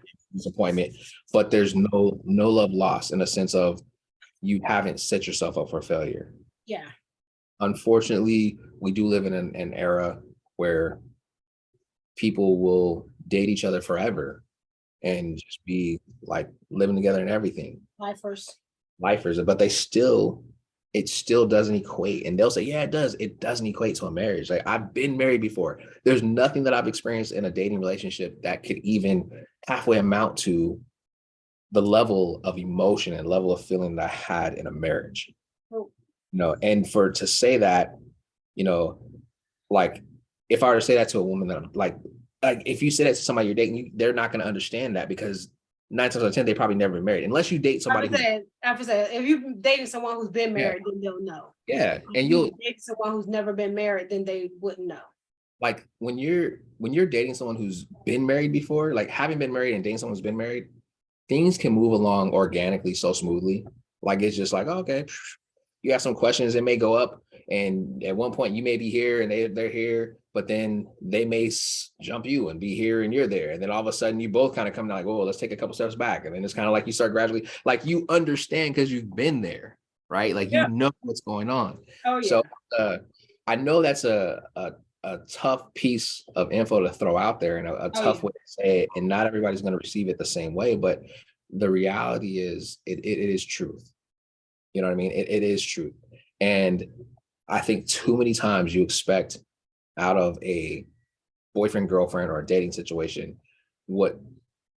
but there's no love lost in a sense of you haven't set yourself up for failure. Yeah. Unfortunately, we do live in an era where people will date each other forever and just be like living together and everything. Lifers, but it still doesn't equate. And they'll say, yeah, it does. It doesn't equate to a marriage. Like, I've been married before. There's nothing that I've experienced in a dating relationship that could even halfway amount to the level of emotion and level of feeling that I had in a marriage. Oh. And to say that, like if I were to say that to a woman that I'm like if you say that to somebody you're dating, they're not going to understand that, because 9 times out of 10, they probably never been married, unless you date somebody. I would say, if you're dating someone who's been married, then they'll know. Yeah, and you'll date someone who's never been married, then they wouldn't know. Like when you're dating someone who's been married before, like having been married and dating someone who's been married, things can move along organically so smoothly. Like it's just like, oh, okay, you have some questions that may go up, and at one point you may be here and they're here, but then they may jump you and be here and you're there. And then all of a sudden you both kind of come down like, oh, let's take a couple steps back. And then it's kind of like you start gradually, like you understand because you've been there, right? Like, you know what's going on. Oh, yeah. So I know that's a tough piece of info to throw out there, and a tough way to say it. And not everybody's going to receive it the same way, but the reality is it is truth. You know what I mean? It is truth. And I think too many times you expect out of a boyfriend, girlfriend, or a dating situation what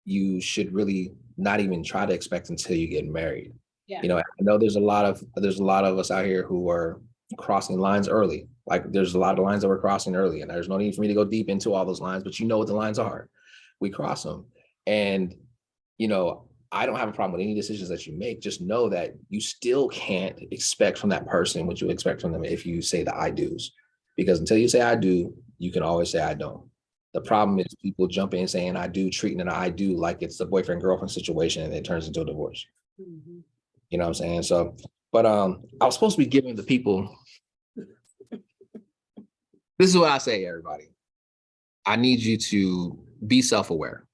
you should really not even try to expect until you get married. Yeah. I know there's a lot of us out here who are crossing lines early. Like there's a lot of lines that we're crossing early, and there's no need for me to go deep into all those lines, but you know what the lines are. We cross them. And, I don't have a problem with any decisions that you make. Just know that you still can't expect from that person what you expect from them if you say the I do's. Because until you say I do, you can always say I don't. The problem is people jump in saying I do, treating an I do like it's the boyfriend girlfriend situation, and it turns into a divorce. Mm-hmm. You know what I'm saying? So, but I was supposed to be giving the people. This is what I say, everybody. I need you to be self-aware.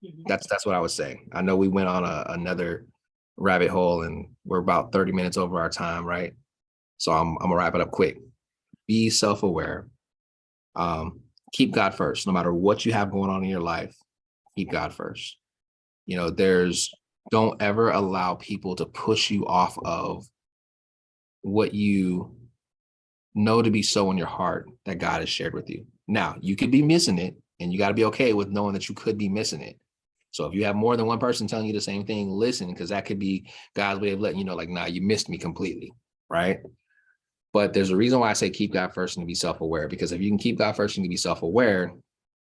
Mm-hmm. That's what I would say. I know we went on another rabbit hole, and we're about 30 minutes over our time, right? So I'm gonna wrap it up quick. Be self-aware. Keep God first, no matter what you have going on in your life. Keep God first. You know, don't ever allow people to push you off of what you know to be so in your heart that God has shared with you. Now, you could be missing it, and you got to be okay with knowing that you could be missing it. So if you have more than one person telling you the same thing, listen, because that could be God's way of letting you know, like, nah, you missed me completely, right? But there's a reason why I say keep God first and to be self-aware, because if you can keep God first and to be self-aware,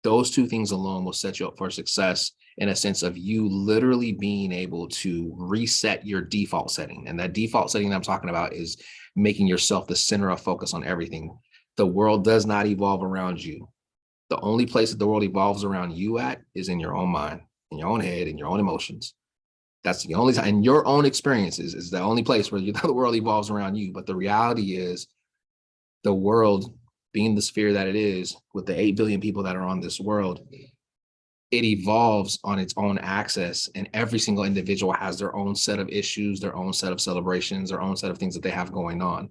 those two things alone will set you up for success in a sense of you literally being able to reset your default setting. And that default setting that I'm talking about is making yourself the center of focus on everything. The world does not evolve around you. The only place that the world evolves around you at is in your own mind, in your own head, in your own emotions. That's the only time, and your own experiences is the only place where the world evolves around you. But the reality is the world, being the sphere that it is, with the 8 billion people that are on this world, it evolves on its own axis, and every single individual has their own set of issues, their own set of celebrations, their own set of things that they have going on.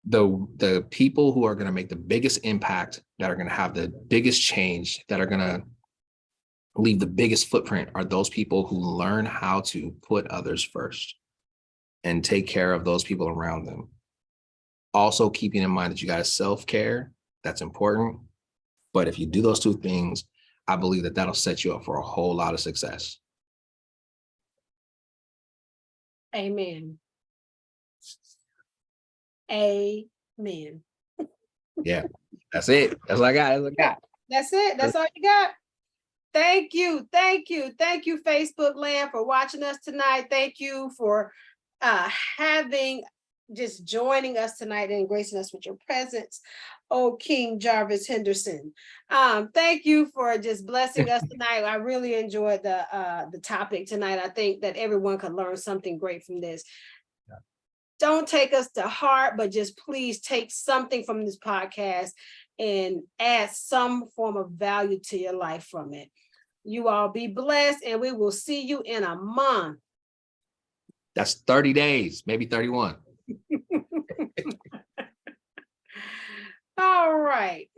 The people who are going to make the biggest impact, that are going to have the biggest change, that are going to leave the biggest footprint, are those people who learn how to put others first and take care of those people around them. Also keeping in mind that you got to self-care. That's important. But if you do those two things, I believe that that'll set you up for a whole lot of success. Amen. Amen. Yeah, that's it. That's what I got. That's what I got. That's it. That's all you got. Thank you. Thank you. Thank you, Facebook land, for watching us tonight. Thank you for just joining us tonight and gracing us with your presence. Oh, King Jarvis Henderson. Thank you for just blessing us tonight. I really enjoyed the topic tonight. I think that everyone could learn something great from this. Yeah. Don't take us to heart, but just please take something from this podcast and add some form of value to your life from it. You all be blessed, and we will see you in a month. That's 30 days, maybe 31. All right.